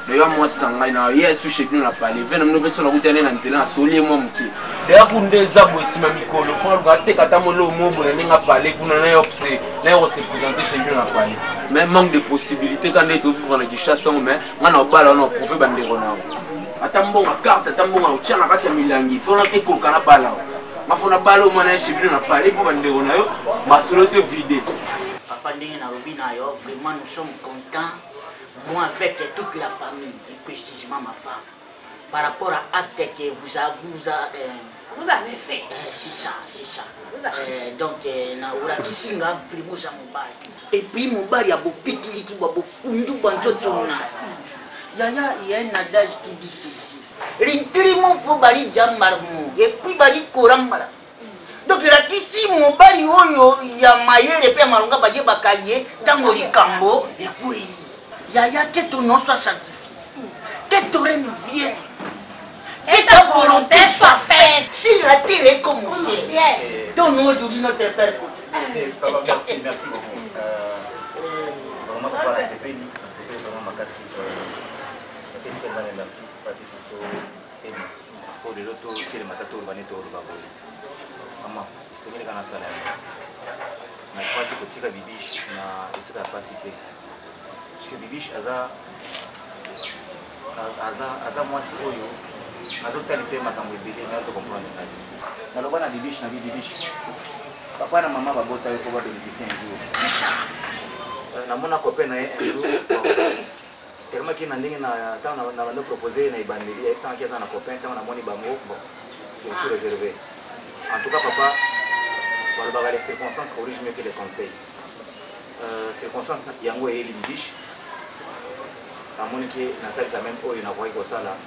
leyo mwasi na ngai na ye su chez bino na pale ve na mino mpe so nakutane na nzela nasoli ye mwa moke deya ku nde eza boye nsima mikolo mpo naluka ateka ata molo mobona ndenge apale kuna nayokose présente chez bino na pale mais manque de possibilité kanda ete ovivre na kishasa yango mais ngai na obala wana oprouve bandeko nao ata mbongo akarte ata mbongo aotia na kati ya milangi fona ekoluka na bala mafona bala omwana ye chez bino na pale mpo bandeko na yo masolo te vide. Papa ndenge nalobi na yo vraiment nous sommes contents moi avec toute la famille et précisément ma femme par rapport à acte que vous avez fait. C'est ça. Donc na urakisi nga vraiment za mobali et puis mobali abopikili ki babokundu banzoto na yaya il y a un adage qui dit ceci l'intrimo faut bali jamarmu et puis bali korambala. Donc rakisi mobali oyo ya mayele pe malonga baje bakaye tango likambo et puis yaya que ton nom soit sanctifié, que ton règne vienne, que ta volonté soit faite si la terre est comme au ciel. Ton nom aujourd'hui notre Père quotidien. Papa, merci beaucoup. Vraiment papa la CPI vraiment makasi. Qu'est-ce que vous avez merci Papi Sanso et pour les autres qui les matato baneto baboy. Maman, c'est bien kana sala. Na kwa kotika bibishi na esika capacité. Parce que bibishi aza mwasi oyo azotalisa makambo ebele na to comprendre ngati. Naloba na bibishi papa na maman babota yo ko ba bénéficier un jour. C'est ça. Na mona copain na un jour. Tellement qu'il na ndenge na tant na bando proposer na ibandeli et sans kiasa na copain tant na moni bango bon. Je suis réservé. En tout cas papa voilà les circonstances corrigent mieux que les conseils. Circonstances yango et bibishi amoni ke na sali quand même oyo na kwa iko sala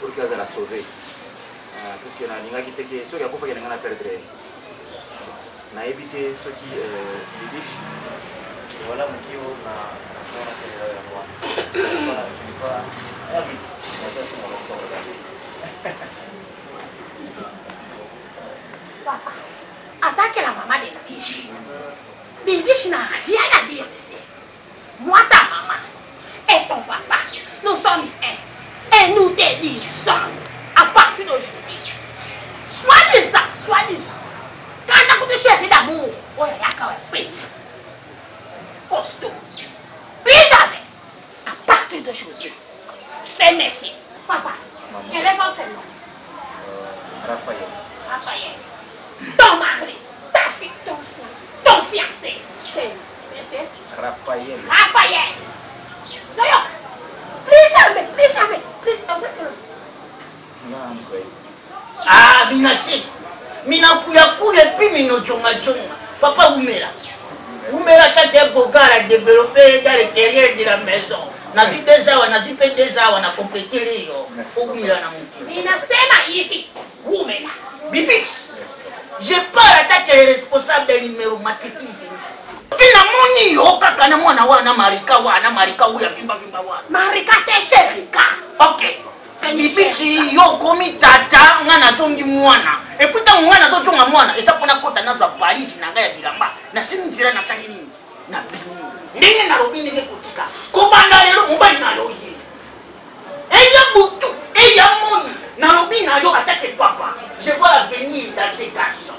pour que ça la sauver. Parce que na linga ki teke so ya kofa ke ngana perdre. Na éviter ce qui bibishi voilà mon kio na c'est là moi. Voilà, je ne pas vite. Papa, attaquez la maman de Bibiche. Bibiche n'a rien à dire ici. Moi, ta maman et ton papa, nous sommes un. Et nous te disons, à partir d'aujourd'hui, soi-disant, quand on a de chercher d'amour, on y a quand même payé. Costaud. Plus jamais. À partir d'aujourd'hui, c'est merci. Papa, quel est votre nom? Raphaël. Ton mari, ta fille, ton fiancé, c'est Raphaël. Zoyok. Plus jamais. Ah, binasi. Mina kuya puis mino jonga. Papa Oumera. Oumera kati ya bogara développé dans l'intérieur de la maison. Na vu des awa na compléter yo. Oumera na muti. Ninasema hivi. Oumera. Bibiche. Je parle à ta responsable de numéro matricule. Kina moni yo kaka na mwana wana marika uya vimba wana. Marika te sherika. OK. Bibichi yo komi tata ngana tongi mwana. Et puis tant ngana to tonga mwana, esa pona kota na za valise na ngaya bilamba. Na sinzira na sali nini? Na bini. Ndenge na robini ne kotika. Ko banda lelo mobali na yo ye. Eya butu, eya moi. Na robini na yo attaque papa. Je vois l'avenir dans ces garçons.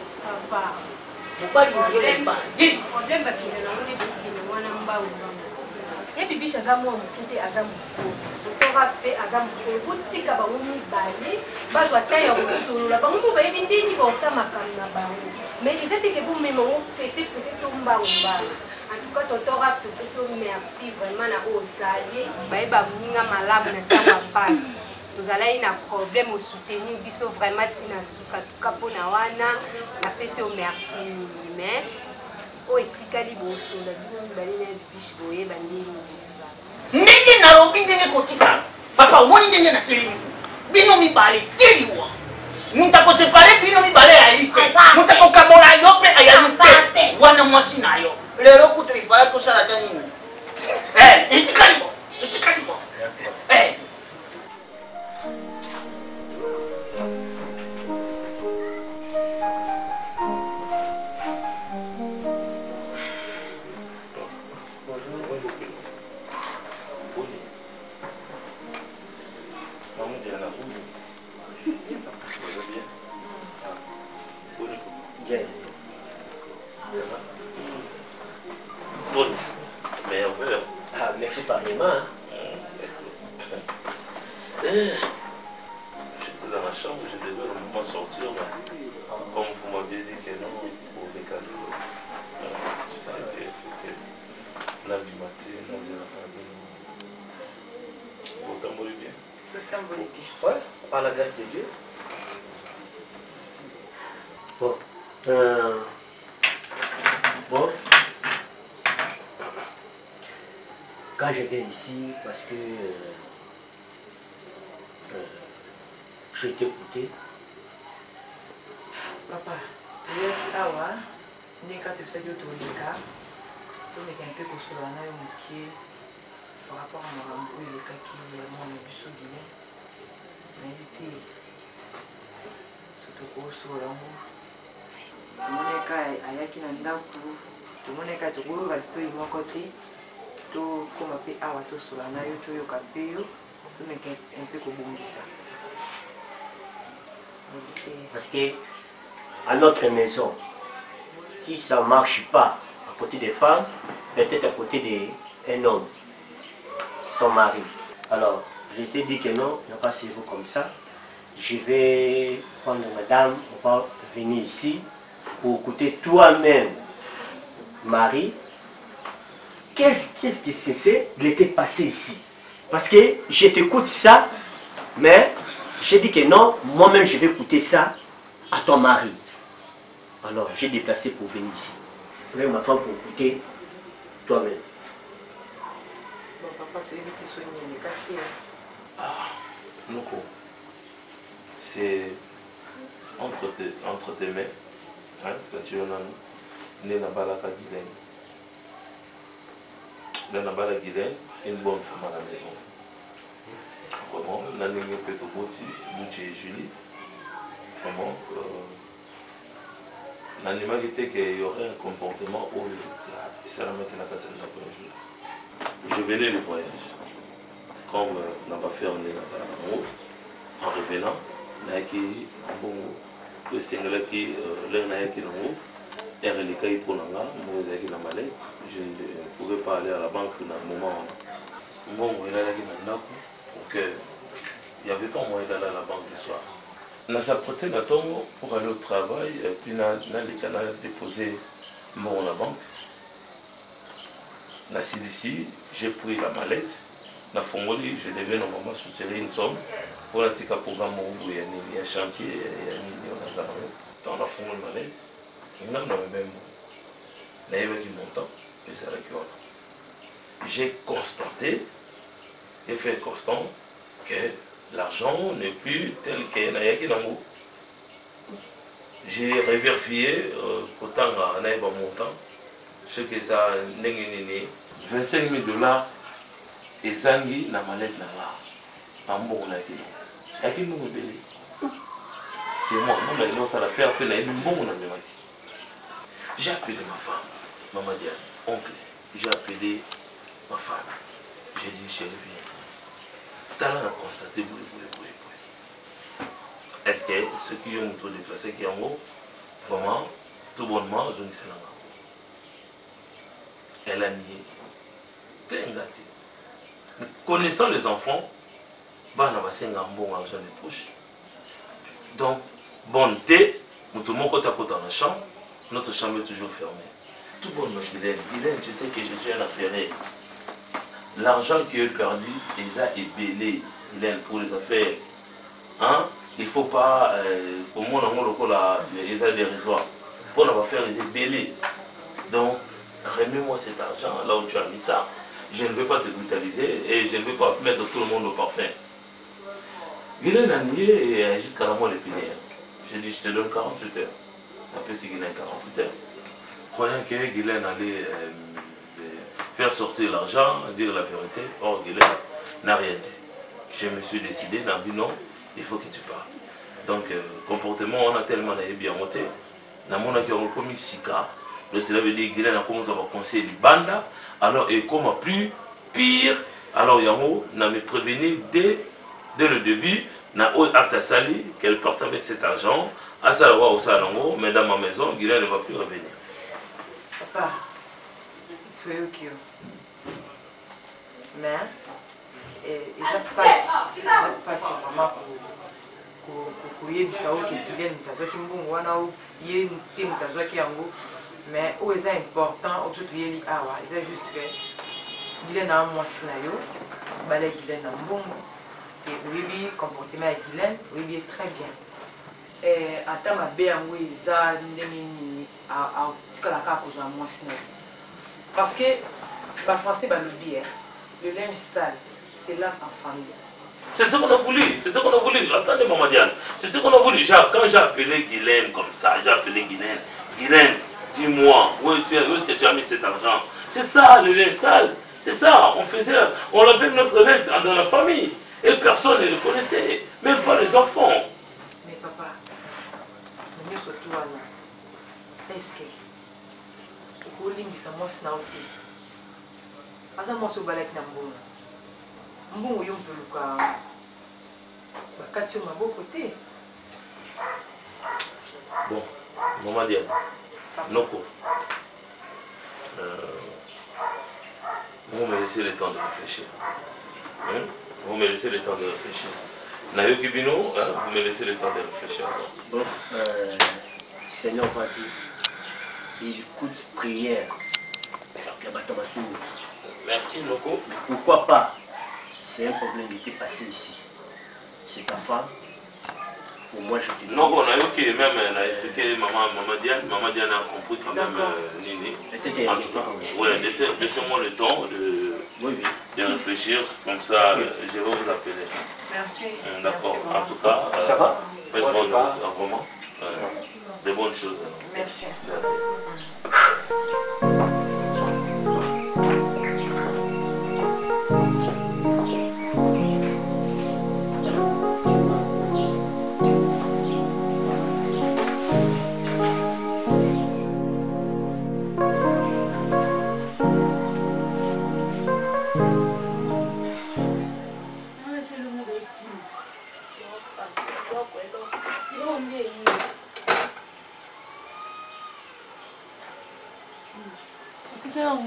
Papa. Mobali na yo yemba. Yi. Problème bakile na onde bukile mwana mbawu. Ye bibisha za mwa mukete azamu. Otora pe azamu. Butika ba wumi bali. Bazwa tayo kusula. Ba mumu ba yebindini ba osama kamna bangu. Mais ils étaient que vous même pressé tout mbawu. En tout cas, Totora te merci vraiment na osali. Ba eba mninga malamu na tanga passe. Nous allons avoir un problème au soutenir, biso vraiment tina suka tuka pona wana na pesi au merci mais o etikali boso na bino balena bibishi boye bandeni bosa ndenge na robi ndenge kotika papa woni ndenge na telemi bino mibale teliwa muta ko séparer bino mibale ya ite muta ko kabola yo pe ayalite wana mwasi na yo lero kuto ifala ko sala tani etikali bo Bon, mais on veut. Ah, merci pareillement. J'étais dans la chambre, je devais m'en sortir, mais comme vous m'aviez dit que non, pour les cadeaux, je sais qu'il faut que lundi matin, nous allons faire vous tambourez bien. Tout tambourez bien. Ouais, par la grâce de Dieu. Bon. Bon. Quand je viens ici, parce que je t'écoutais. Papa, tu es awa, n'est qu'à te faire de tout le cas. Tu n'es qu'un peu que sur la naïve par rapport à ma rambo et le cas qui est mon épisode guinéen. Mais ici, surtout pour sur la rambo. Tout le monde est qu'à Ayaki Nandaku, tout le monde est qu'à te rouler à tout mon côté. Tout comme un peu awa, tout sur la naïve, tout le capéo, tout n'est qu'un peu comme ça. Parce que à notre maison, si ça ne marche pas à côté des femmes, peut-être à côté d'un homme, son mari. Alors, je t'ai dit que non, ne passez-vous comme ça. Je vais prendre madame, on va venir ici pour écouter toi-même, Marie. Qu'est-ce qui s'est passé ici? Parce que je t'écoute ça, mais j'ai dit que non, moi-même je vais écouter ça à ton mari. Alors j'ai déplacé pour venir ici. Avec ma femme pour écouter toi-même. Bon, papa, tu évites soigner les quartiers. Ah, Noko, c'est entre tes mains, hein, que tu en as né dans la Guilaine. Dans la Guilaine, une bonne femme à la maison. Vraiment, la ligne Petoboti, Luchi et Julie, vraiment, l'animalité qu'il y aurait un comportement où c'est la mec qui n'a pas de jour. Je venais le voyage. Comme on n'a pas fait en revenant, le single qui est reliqué pour la mallette. Je ne pouvais pas aller à la banque dans le moment où il y a il n'y avait pas moyen d'aller à la banque le soir. Nous avons apporté la tombe pour aller au travail, et puis nous avons déposé mon à la banque. Ici, j'ai pris la mallette, je devais normalement soutirer une somme pour un petit programme où il y a un chantier, il y a un on a fondé la mallette, on a même montant, et c'est là que j'ai constaté, et fait constant, que l'argent n'est plus tel qu'il y a. J'ai revérifié autant à un montant, ce que ça n'est 25 000 $, et Zangi na mallette là. C'est moi, ça l'a fait appeler un bon. J'ai appelé ma femme, maman Diane, oncle. J'ai appelé ma femme. J'ai dit, chérie, viens. Talent a constaté, est-ce que ceux qui ont tout déplacé, qui ont vraiment, tout bonnement, je ne sais pas. Elle a nié. T'es un gâté. Connaissant les enfants, on a passé un bon argent de poche. Donc, bonté, nous tout le monde côté à côté dans la chambre, notre chambre est toujours fermée. Tout bon, Guylaine, tu sais que je suis un affairé. L'argent qui est perdu, ils ont ébélé, pour les affaires. Hein? Il ne faut pas, au moins, ils ont dérisoires. Pour ne pas faire les ébélés. Donc, remets-moi cet argent là où tu as mis ça. Je ne vais pas te brutaliser et je ne vais pas mettre tout le monde au parfum. Guylaine a nié jusqu'à la moelle épinière. J'ai dit, je te donne 48 heures. Après, c'est Guylaine 48 heures. Croyant que Guylaine allait faire sortir l'argent, dire la vérité. Or, Guylaine n'a rien dit. Je me suis décidé, n'a dit non, il faut que tu partes. Donc, comportement, on a tellement bien monté. Dans mon qui a commis 6 cas, cela veut dire que Guylaine a commencé à conseiller du banda. Alors, et comme plus pire, alors Yango n'a me prévenu dès le début, n'a acte à sali qu'elle parte avec cet argent. À Salawa au Salongo, mais dans ma maison, Guylaine ne va plus revenir. Papa, tu es ok. Mais, il va passer vraiment pour yebisa oke Guylaine mutazwaki mbungu wana o ye te mutazwaki yango mais o eza important oto tuyeli awa eza juste que Guylaine a mwasi na yo bala Guylaine na mbungu et oyebi comportement ya Guylaine oyebi très bien ata mabe yango eza ndenge nini atikala kaka kozwa mwasi na yo parce que bafrançais balobi le linge sale c'est lave en famille. C'est ce qu'on a voulu, c'est ce qu'on a voulu. Attendez, Maman Diane, c'est ce qu'on a voulu. Quand j'ai appelé Guylaine comme ça, j'ai appelé Guylaine. Guylaine, dis-moi, où est-ce que tu as mis cet argent? C'est ça, le lait sale. C'est ça, on lavait notre lait dans la famille. Et personne ne le connaissait, même pas les enfants. Mais papa, est-ce que vous voulez que ça m'osse na oté? Asa m'osse au balai na mbongo. Mbongo yo mpeluka. Bakati yo maboko te. Bon, Maman Diane, Noko, vous me laissez le temps de réfléchir. Vous me laissez le temps de réfléchir. Nayoki Bino, vous me laissez le temps de réfléchir. Bon, Seigneur va dire, il coûte prière. Merci, Noko. Pourquoi pas? C'est un problème qui était passé ici. C'est ta femme. Pour moi, je te dis. Non, on a eu même expliqué Maman Diane a compris quand même Nini. En tout cas, ouais, laissez-moi le temps de réfléchir. Comme ça, je vais vous appeler. Merci. D'accord. En tout cas, ça va? Faites bonne chose, vraiment. Des bonnes choses. Merci.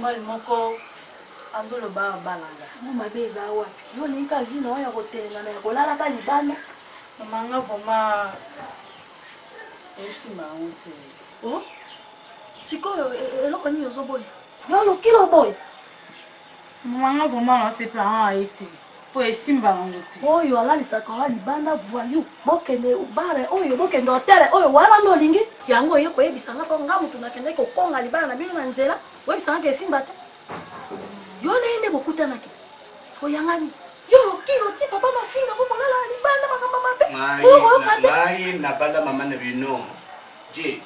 ngali moko azoloba balanga mabe eza wapi yo ninka vi na ya kotelela na kolala ka libana manga vraiment esima wote oh sikoyo eloko ni yozobola yo lokilo boy manga vraiment na se plan eti po esimba ngote oyo alalisaka wa libanda voyou bokende ubare oyo bokende hotel oyo wala ndo lingi yango ye koyebisa ngako ngamu tunakende ko konga libana na bino na nzela webisa ngake esimba te yo nende bokutanaki so yangani yo lokilo ti papa mafinga ko kolala libanda makamba mabe mai na bala mama na bino je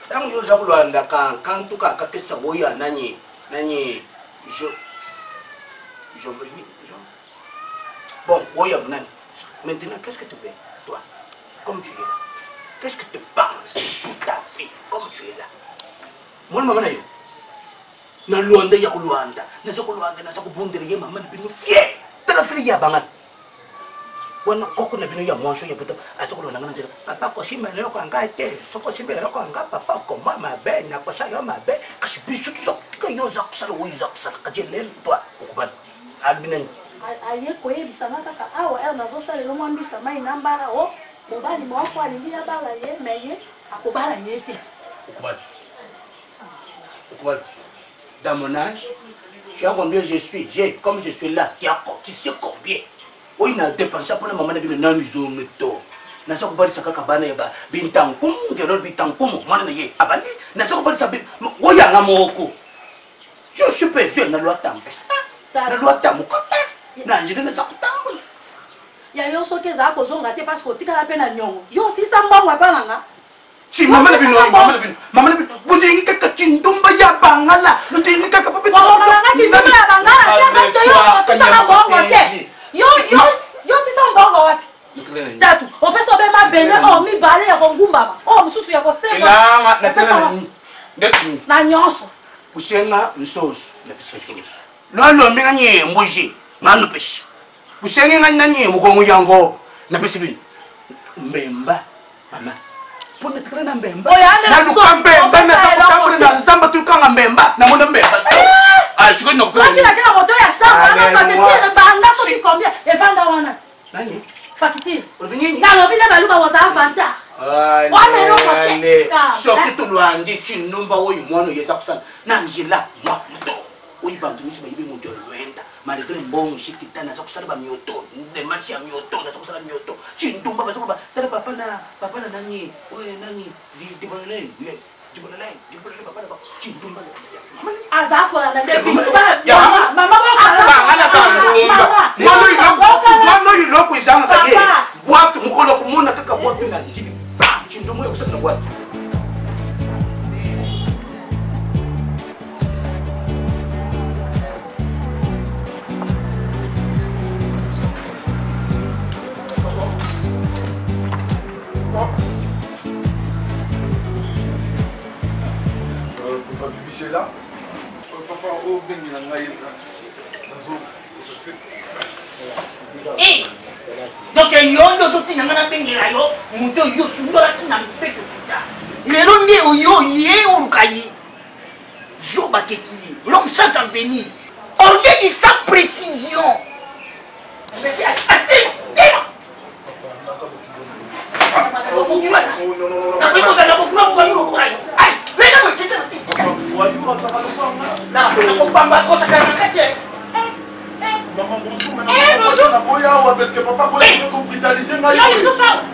tangu yo za kulwanda kan tuka kakesa woya nani bon, oui, maintenant, qu'est-ce que tu veux, toi, comme tu es là? Qu'est-ce que tu penses pour ta vie, comme tu es là? Moi, maman, na luanda ya kuluanda, na sa kuluanda, na sa kubundere ya maman binu fier, tala fili ya bangan. Wana koko na binu ya mwansho ya puta, asa kuluanda ngana jira, papa ko simba leo ko anga te, soko simba leo ko anga papa ko mama be, na ko sa yo mabe, kasi bisu so, ko yo zaksala wo zaksala ka jelel toi, okuban. Albinen aye koyebisa kaka awa nazosalela mwambisa mai na mbala o mobali mwako alingi abala ye meye akobala ye te okubali dans mon âge tu as combien je suis comme je suis là tu sais combien oui na dépensé pour maman na bino na mizono to na sa kubali sakaka bana yeba bintankum ngelo bintankum mwana na ye abali na sa kubali sabi oya nga moko je suis pesé na loi tempesta na loi tamukota na njina za kutambula ya yo soke za ko zonga te parce que otikala pe na nyongo yo sisa mbongo apana si mama na bino budingi kaka tindumba ya bangala budingi kaka papi bangala tindumba ya bangala te parce que yo sisa mbongo te yo sisa mbongo wapi tatu opeso be mabele o mi bale ya ngumba o msusu ya kosenga la na tena ndetu na nyonso usenga nsoso na pisoso lolo minga nye mbuji manu peshi usenga nganya nye mugongo yango na pesibini mbemba mama pona tukana na mbemba na mbemba na sakutambre na zamba tukanga mbemba na mona mbemba ah siko na kufanya kila kila moto ya shamba na fakitire banda ko combien et vanda wana nani fakitire urbinini na lobile baluka was avanta wana ro kote soki tulwandi chinumba oyi mwana yeza kusana na njila mwa mto oyi bantu misi bayibe moto lwenda malgré mbongo shikitana za kusala ba mioto de marché ya mioto na kusala mioto chintumba ba zoba tata papa na nani oye nani di boneleng ye di boneleng papa na chintumba azako na ndebi mama ngana bandumba mwana yiloko izanga kage watu mukolo kumona kaka watu na njili chintumba yo kusala na watu là. Papa, oh, ben, eh, donc yondo to tina ngana bengela yo, muto yo sundola tina mpeto puta. Lelo nde oyo ye olukayi. Zoba keki, l'homme sans avenir. Orgueil sans précision. Mais c'est attends.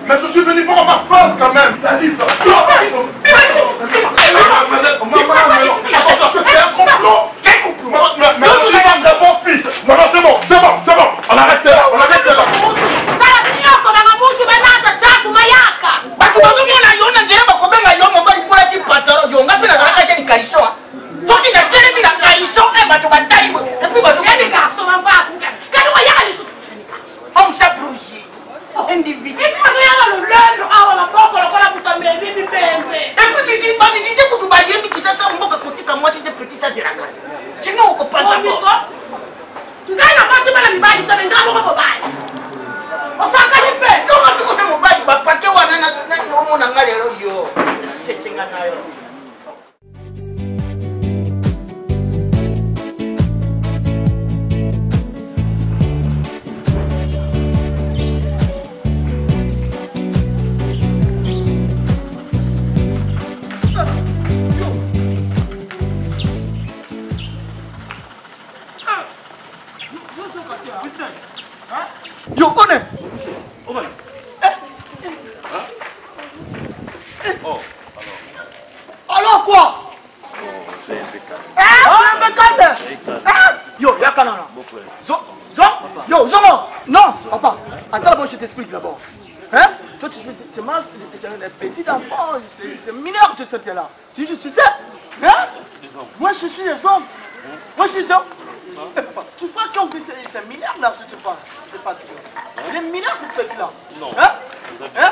Mais je suis venu voir ma femme quand même. C'est un complot. Quel complot? Mais je suis pas mon fils. Non, c'est bon. On a resté là. Alors quoi? C'est impeccable. Yo, y'a qu'à là. Yo, Zomo. Non, papa. Attends d'abord, je t'explique d'abord. Hein? Toi, tu manges, c'est un petit enfant, c'est mineur que tu es là. Tu sais? Hein? Moi, je suis les hommes. Moi, je suis homme. Tu crois qu'on peut c'est mineur là, je te parle. C'est pas il est mineur cette petite là. Non. Hein? Hein?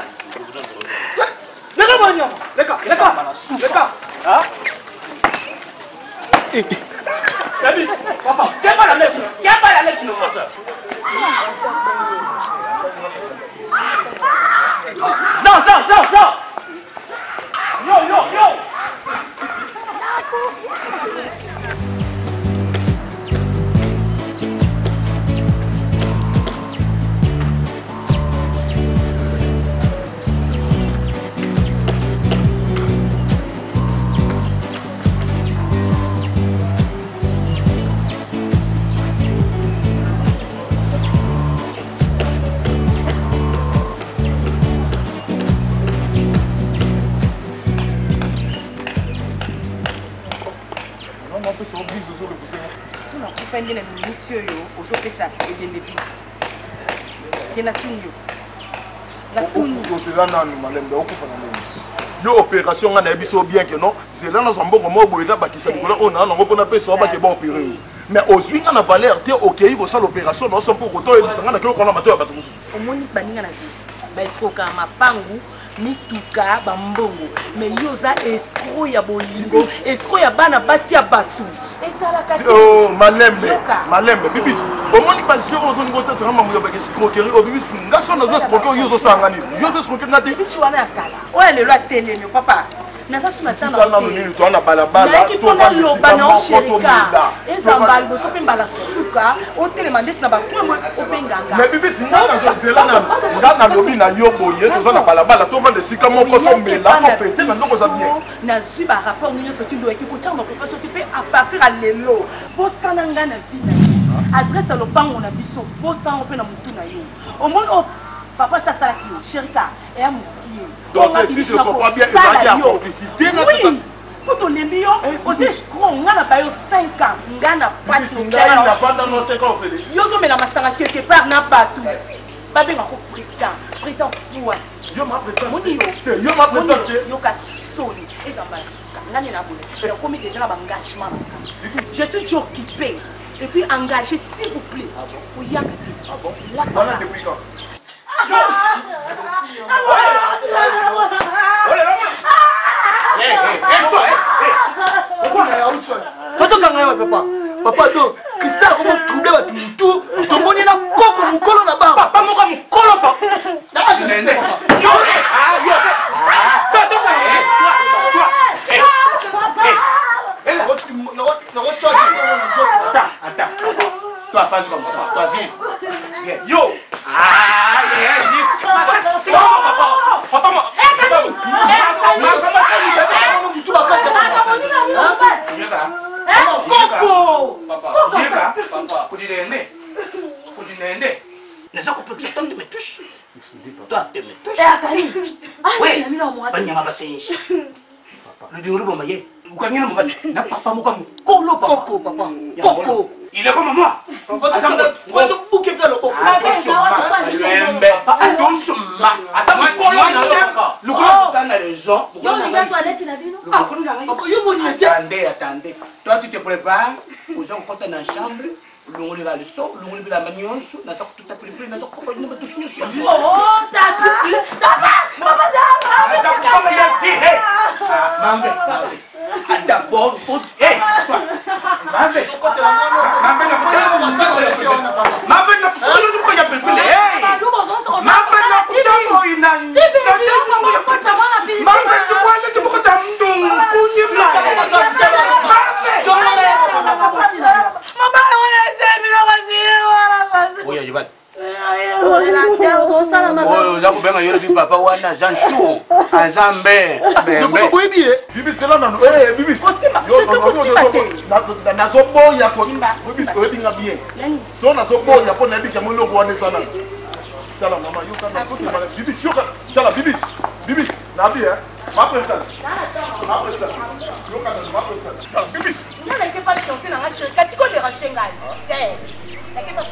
Les gars. Hein? Salut, papa, viens pas la lettre. Non, ça. Non. Yo. Yo opération on a biso bien que non c'est là dans un bon moment où il a bakisa Nicolas on a on a pas ça ba que bon opérer mais aujourd'hui on a valeur té OK il faut ça l'opération non sans pour autant il s'en a que on a maté ba tout au moni baninga na ba escroka mapangu mituka bambongo mais yo za escro ya bolingo escro ya bana basi ya batu oh malembe bibiso omoni passion ozoningosa sanga mamu ya escroquerie obibisi ngaso nazo escroquerie oyo ozosanga nini yo escroquerie ngati biso wana kala oyo lelo atelemi papa naza suna tana to na balabala nayaki mpona loba na osherika ezamba liboso mpe mbala suka otelema ndeti na bakwemwe obenganga mais bibisi nga nalobi na yo boye toza na balabala tovanda esika moko tomela tofete na ndoko eza bien nazwi barapport nyonso ti ndoyaki kotyanga makopa soki mpe a partir ya lelo bosana ngai na vi na ye adresse ya lopango na biso bosango mpe na motu na yo omoni papa si asalaki yo sherika eya mokie donc si je comprends bien ezalaki ya complicité oui po tolembi yo ozi escro nga na bayo 5 ans nga na pasi yo ozomela masanga quelque part na bato babengako président fua moni yo yoka soni ezamba ya suka nga nde na boye nakomi déjà na baengagement na je suis déjà occupé et puis engagé s'il vous plaît oyaka te totokanga yo papa do Christelle akomo trouble bato mutu tomoni na koko mokolo na bango papa moko mokolo toi pas comme ça, toi viens. Yo! Ah, papa, il est comme moi. Attendez. Toi, tu te prépares. Vous allez compter dans la chambre. L'on va le son, l'on va la manion, la sorte tout à préparé, la sorte pour nous tous nous sur. Oh, d'abord, il faut. Papa wana Jean Chou Azambe bembe bibi cela non bibi nazo boya ko bibi ko dinga bien so nazo boya po na bika mo logo wana sana tala mama yo kana ko mala bibi shoka tala bibi na bi ma président yo kana ma président bibi na n'était pas chanté na chérie katiko de rashenga n'était pas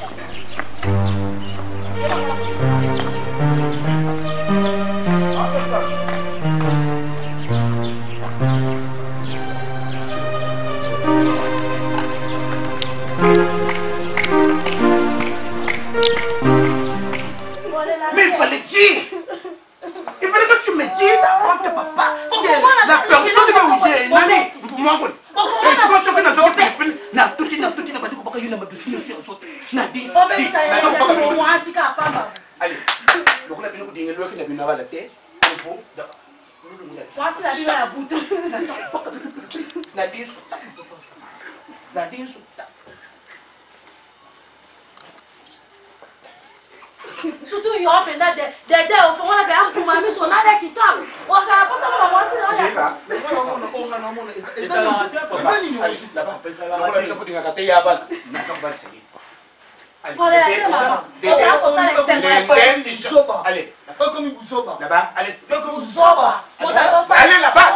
mais il fallait dire. Il fallait que tu me dises avant que papa. C'est la personne que vous avez. Nani, vous m'envoyez. Et c'est comme ça que nous avons pris. Na tout na pas dit que vous avez dessus sur autres. Na dit. Allez. Donc là, nous disons que nous avons la tête. Voici la vie à la bouteille. Nadine surtout il y aura pendant des on a fait un pour mamie son allait qui tape on va pas ça va voir si là allez pas comme Boussoba là-bas allez pas comme Boussoba allez là-bas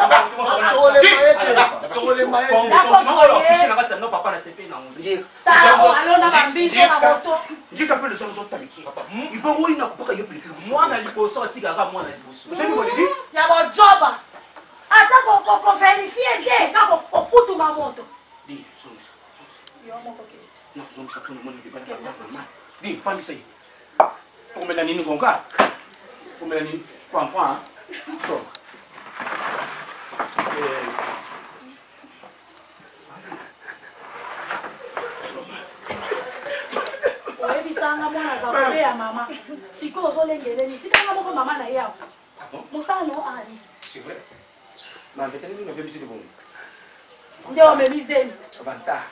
ya mama. Siko ozolengeleni. Tika moko mama na yao. Mosala no ali. C'est vrai. Ma vétérinaire nous fait visiter bon. Nde o mebizeni. Vanta.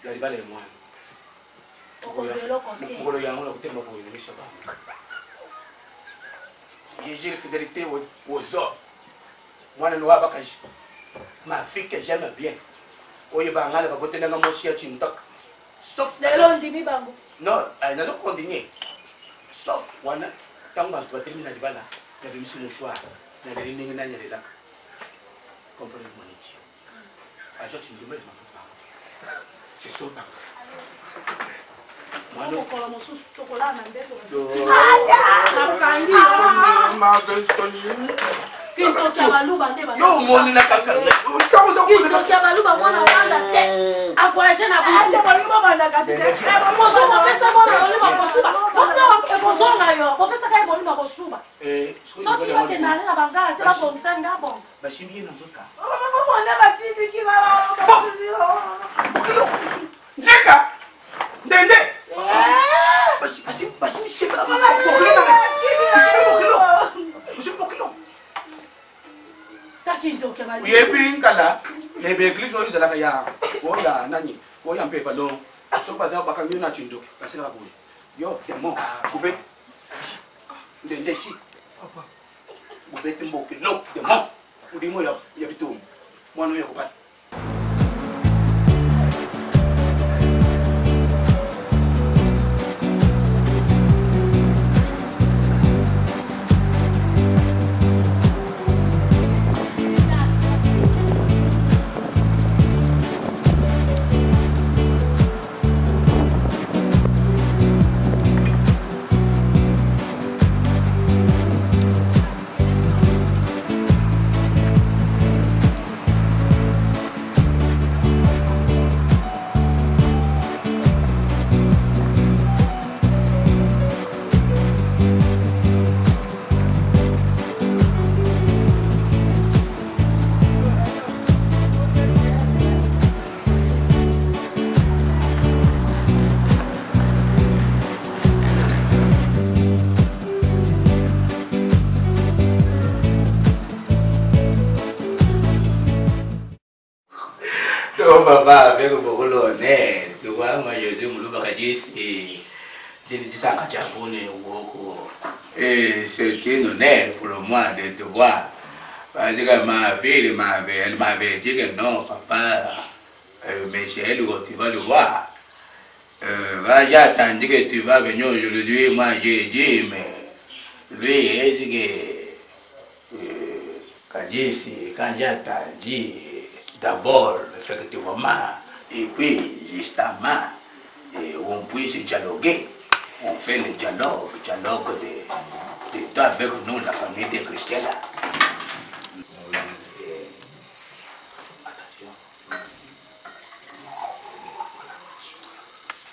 Ya libale moi. Ngolo yango na kutemba boye ni soba. J'ai fidélité aux hommes. Moi no abakaji. Ma fille que j'aime bien. Oye bangala ba botenga mosi ya chintok. Sauf lelo ndimi bango. Non, elle n'a pas continué. Sauf wana tango bantu batermina libala. Ya bimisi no choix. Na le ningi na nyele laka. Comprenez mon Dieu. Ajo tindimbe ma papa. C'est ça. Moi non ko mo susu to ko la na ndeto. Na kandi. Ma destiny. Kinto kya baluba nde ba. Yo moni na kaka. Kinto kya baluba mwana wanda te. Avoyager na butu. Ande baluba banda kasite. Mozo mo pesa mona baluba kosuba. Fonda mozo na yo. Ko pesa kai baluba kosuba. So ki yote na na banga te ba bongisa ngabo. Ba shimbi na zoka. Mona batiti ki ba. Njeka. Ndende. Basi shimba. Bokilo na. Basi bokilo. Oui, kala les églises ont la ya oya nani oya mpepa lo so baza bakangi na chindoki basela boye yo demo kubet ndende si papa kubet mboki lo demo ndimo ya bitum mwana yo kupata Papa, avec beaucoup d'honneur, tu vois, moi je dis, je dis ça à Japonais, et c'est un honneur pour moi de te voir. Parce que ma fille, elle m'avait dit que non, papa, mais c'est elle que tu vas le voir. J'ai attendu que tu vas venir aujourd'hui, moi j'ai dit, mais lui, est-ce que quand j'ai attendu, d'abord, effectivement, et puis justement, on puisse dialoguer. On fait le dialogue de toi avec nous, la famille des chrétiens là. Attention.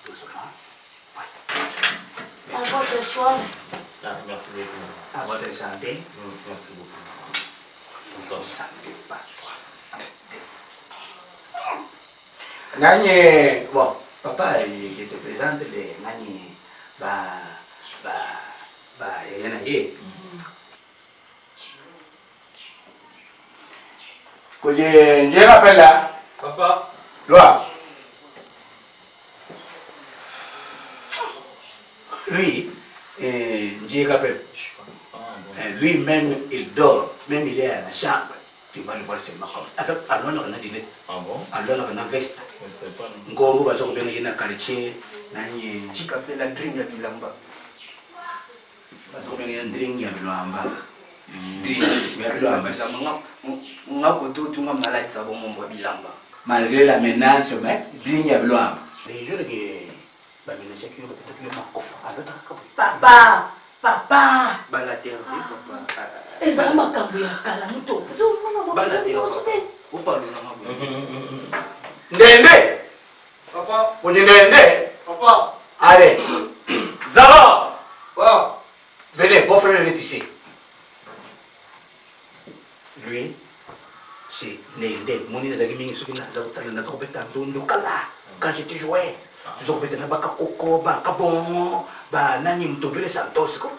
Doucement. À votre soif. Merci beaucoup. À votre santé. Merci beaucoup. Votre santé, pas soif. Nani, bon, papa, je te présente les Nani, Yanaye. Je rappelle là. Papa. Loi. Lui, je rappelle. Lui-même, il dort, même il est à la chambre. Tu vas le voir seulement comme ça. Avec alors on a dit alors on a veste. Ngombo bazo kubena yena quartier nani chikapela drink ya bilamba. Bazo kubena yena drink ya bilamba. Drink ya bilamba ça ngako tout nga malade ça bon mon bilamba. Malgré la menace mais drink ya bilamba. Les jours que ba menace qui peut-être ma kofa alors papa papa bala terre papa. Eza makambo ya kala muto. Bala terre. Opa Ndende. Papa. Ndende. Papa. Allez. Zara. Papa. Venez, beau frère est ici. Lui, c'est Ndende. Mon inazaki mingi suki na zakutana na zakopeta ndondo kala. Quand j'étais joué. toujours peut-être baka koko baka bongo ba nani mtobele santos ko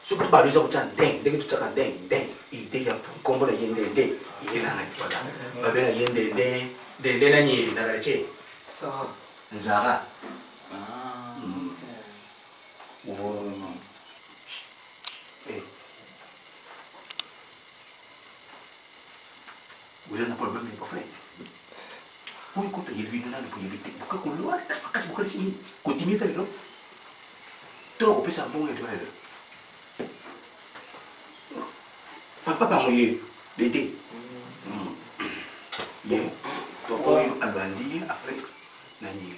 suku ba luza kucha ndeng ndenge tutaka ndeng ide ya kombo na yende ndeng ina na kipala ba bela yende ndeng nani na galeche ça nzara vous avez un problème de parfait. Pour écouter les vidéos, pour y aller, pourquoi qu'on le voit, t'as pas cassé, pourquoi les continuer ça, là. Toi, on peut s'abonner, toi, là. Papa, pas moi, l'été. Bien. Papa, à Bandi, après, Nani.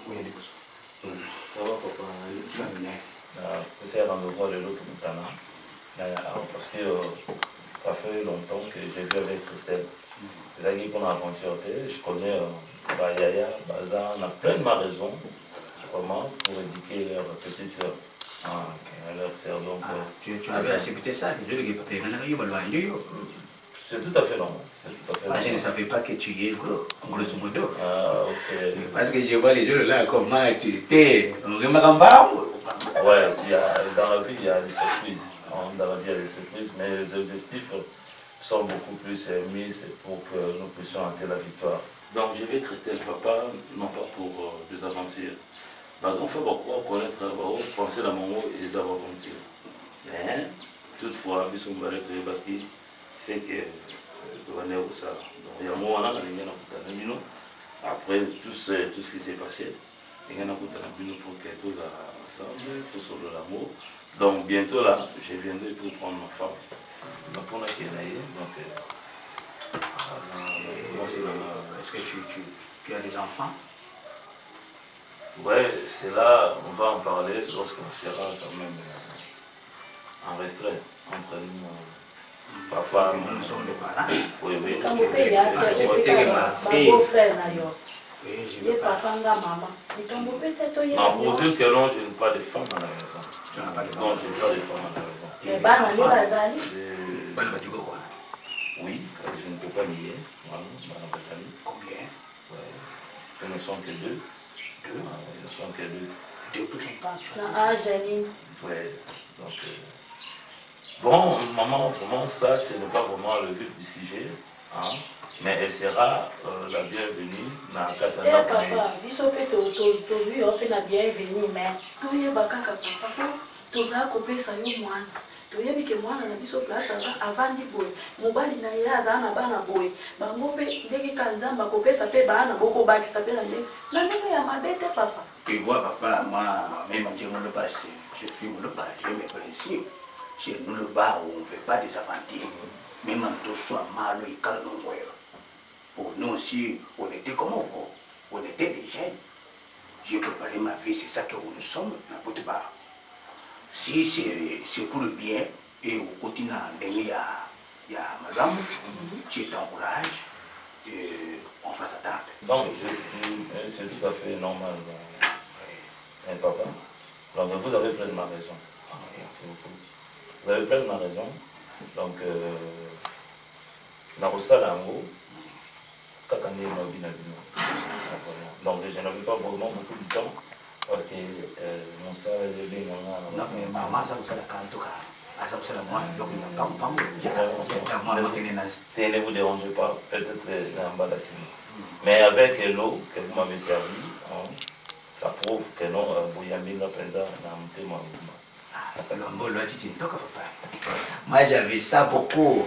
Où y a des choses. Ça va, papa. Tu vas venir. J'essaie de voir de l'autre maintenant. Parce que ça fait longtemps que j'ai vu avec Christelle. Les amis pour l'aventure, je connais Yaya, Baza, on a pleinement raison. Comment pour éduquer leur petite soeur. Leur sœur. Donc, tu avais accepté ça, je ne pas c'est tout à fait normal. Je ne savais pas que tu y es, grosso modo. Ah, ok. Parce que je vois les jeux là, comment tu étais. Ouais, dans la vie, il y a des surprises. Dans la vie, il y a des surprises, mais les objectifs sont beaucoup plus mis pour que nous puissions atteindre la victoire. Donc, je vais Christelle Papa, non pas pour des aventures. On fait beaucoup connaître, penser la maman et les aventures. Mais, toutefois, vu son balai de bâti, c'est que tu vas naître au ça. Donc, il y a un moment là, après tout ce qui s'est passé, il y a un moment pour que tous ensemble, tous sur l'amour. Donc, bientôt là, je viendrai pour prendre ma femme. Donc, on a donc, est-ce que tu as des enfants? Ouais, c'est là, on va en parler lorsqu'on sera quand même en restreint entre nous. Papa, nous sommes les parents. Oui, oui. Quand vous payez, ma beau-frère, je papa, maman. Non, pour dire que non, je n'ai pas de femme à la maison. Tu n'as pas de femme? Non, je n'ai pas de femme à la maison. Mais Bana, Bazali? Oui, je ne peux pas nier. Combien? Ils ne sont que deux. Ils ne sont que deux. Deux pour ton père, tu as Janine. Oui, donc... Bon, maman, vraiment, ça, ce n'est pas vraiment le vif du sujet. Hein? Mais elle sera la bienvenue dans la Katana. Papa, tozwi yo mpe na bienvenue, mais toyeba kaka papa tozala kopesa yo mwana toyebi ke mwana na biso place avandi boye mobali na ye azala na bana boye bango mpe ndenge ka nzambe akopesa mpe bana bokobakisa mpe na ndenge ya mabe te papa. Tu vois papa, moi, même Dieu me le passe, je fume le pas, j'ai mes principes. Chez nous le bas où on ne fait pas des aventures. Même en tout soit mal, il calme nos voyous. Pour nous aussi, on était comme vous, on était des jeunes. J'ai préparé ma vie, c'est ça que nous sommes, n'importe pas. Si c'est pour le bien, et au quotidien, il y a madame, je t'encourage, on fasse attendre. Donc, c'est tout à fait normal, papa. Donc, vous avez pleinement raison. Merci beaucoup. Vous avez pleinement raison. Donc, dans le salango, donc je n'avais pas vraiment beaucoup de temps parce que mon salle est bien. Non, mais maman, ça vous a la canto. Ça vous a la moi, donc il n'y a pas ne vous dérangez pas, peut-être dans Balassi. Mais avec l'eau que vous m'avez servi, ça prouve que non, vous y avez la présence dans mon témoin. Moi j'avais ça beaucoup.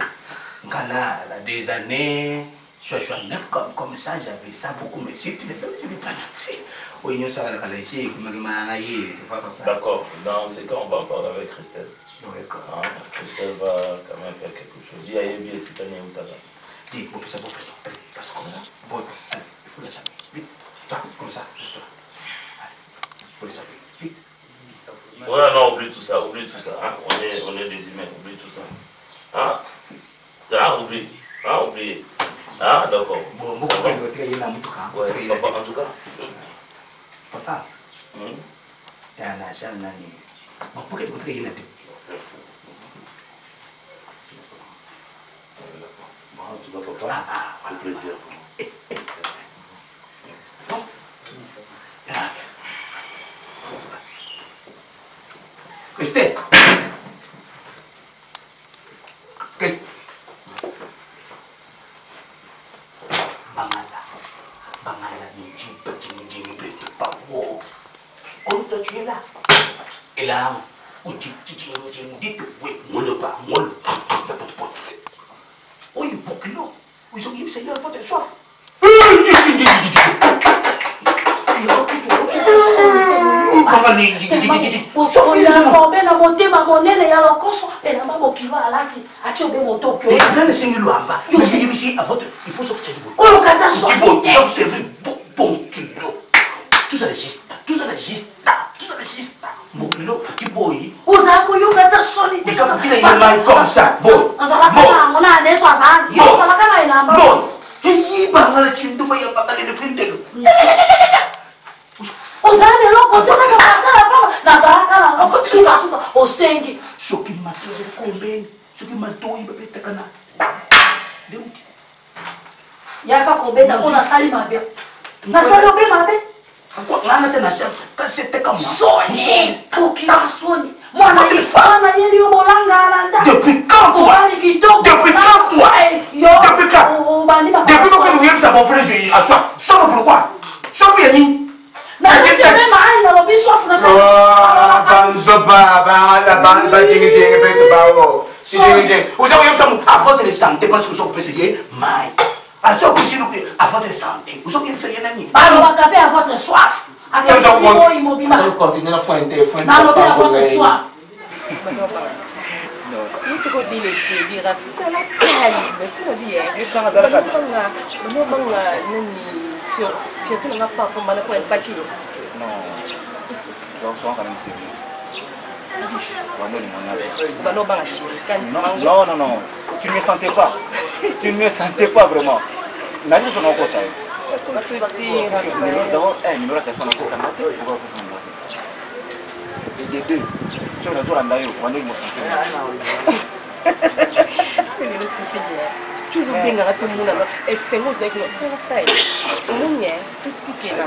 Quand là, des années 69 comme ça, j'avais ça beaucoup. Mais si tu me donnes, je vais pas taxer. D'accord, dans ce cas, on va en parler avec Christelle. Christelle va quand même faire quelque chose. Il y a bien cette année où tu as. Dis, bon, ça va faire. Allez, passe comme ça. Bon, allez, il faut les saluer. Vite, toi, comme ça, juste toi. Allez, il faut les saluer. Vite. Ouais, non, oublie tout ça, hein. On est des humains, oublie tout ça. Hein? Ah, oublie. Ah, oublie. Ah, d'accord. Bon, moi, je vais te dire, ouais, papa, en tout cas. Papa, tu as un agent, Nani. Pourquoi tu veux te dire, bon, en tout cas, papa, ça fait plaisir. Bon. Esther. Bangala, comme toi tu es là. Et là, où tu dis que oui, mon pas, mon oui, bouclo. Ils ont dit que c'est là, il faut te soif. oyakobena motema monene ya lokoso elamba mokiwa alati ati obe motokio oyo kata soki ozala koyoka ta soni te azalaka nango na aneso azalandi yo ozalaka na elamba ozala leloko te nakakatala pamba nazalaka nango sukasuka osengi soki matoi kombeni soki matoi babetakana yaka kobeta mpo nasali mabe nasali obe mabe ngana te naseteka soni okila soni mwana yeli yo bolangana nda depuis quand toi depuis quand toi depuis quand depuis que nous yemsa mon frère je a soif soif pourquoi soif yani avant de santé parce que vous essayez mal. Avant de santé, vous avez essayé nani? Alors on à votre soif. On continue la fin de fin. À votre soif. Nous ce qu'on dit les délires, c'est la calme. Ce qu'on dit est, on n'a pas comme on a pas un paquet. Non, quand même sérieux. Non, non, non, tu ne me sentais pas. Tu ne me sentais pas vraiment. Nani son encore ça. D'abord, numéro de téléphone encore ça m'a fait. Pourquoi ça m'a fait? Et des deux, sur la zone d'ailleurs, on est me sentais. C'est le supérieur. Toujours bien à tout le monde. Et c'est moi qui l'ai fait. On est tout ce qui est là.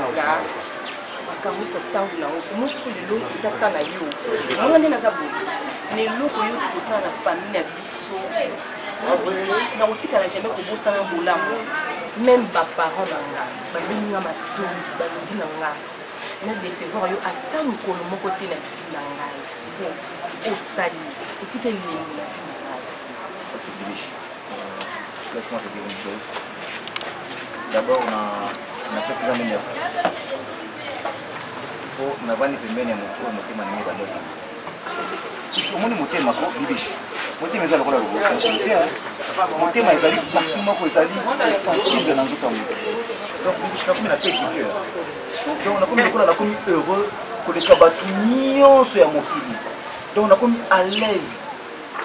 Kamuso tangu na huko mufu lelo izata na yo mwana ndena sabu ne loko yo tikosa na famille ya biso na utika na jamais kobosa na bolamu même ba parents na nga ba linga matoni ba linga nga na décevoir yo ata mukolo moko te na na nga bon o sali utika linga na nga laisse-moi te dire une chose. D'abord on a fait ces années merci. Navani pembeni ya mtu mutema ni mimi bado. Umoni mutema ko bibishi. Mutema ezala kola rubo. Mutema ezali partie moko ezali sensible na nzoto mtu. Donc bibishi comme na tête cœur. Donc on a comme kola na comme heureux koleka batu nyonso ya mokili. Donc on a comme à l'aise.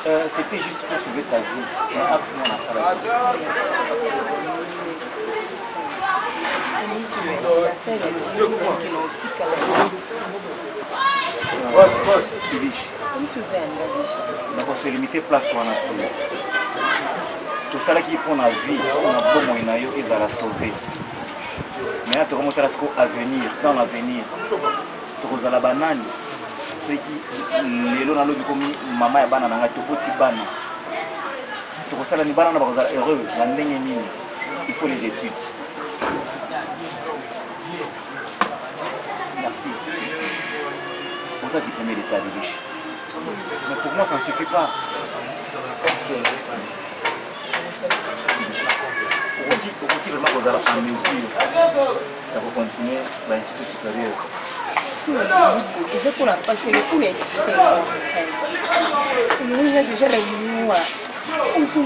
C'était juste pour sauver ta vie. Mais absolument na sala. Boss, Bibiche. Donc on se limite place pour la nature. Tout ça là qui prend la vie, on a beau moyen et ça la sauver. Mais là tu remontes à l'avenir, dans l'avenir. Tu as la banane. Ceux qui les lots dans l'eau comme maman et banane, on a tout petit banane. Tu as la banane, on a heureux, il faut les études. Merci. Pour ça, tu permets l'état de riche. Mais pour moi, ça ne suffit pas. Parce que. Pour qui vraiment vous allez en mesure de continuer l'institut supérieur. C'est pour la parce que tous les séjours, il y a déjà les mois. On se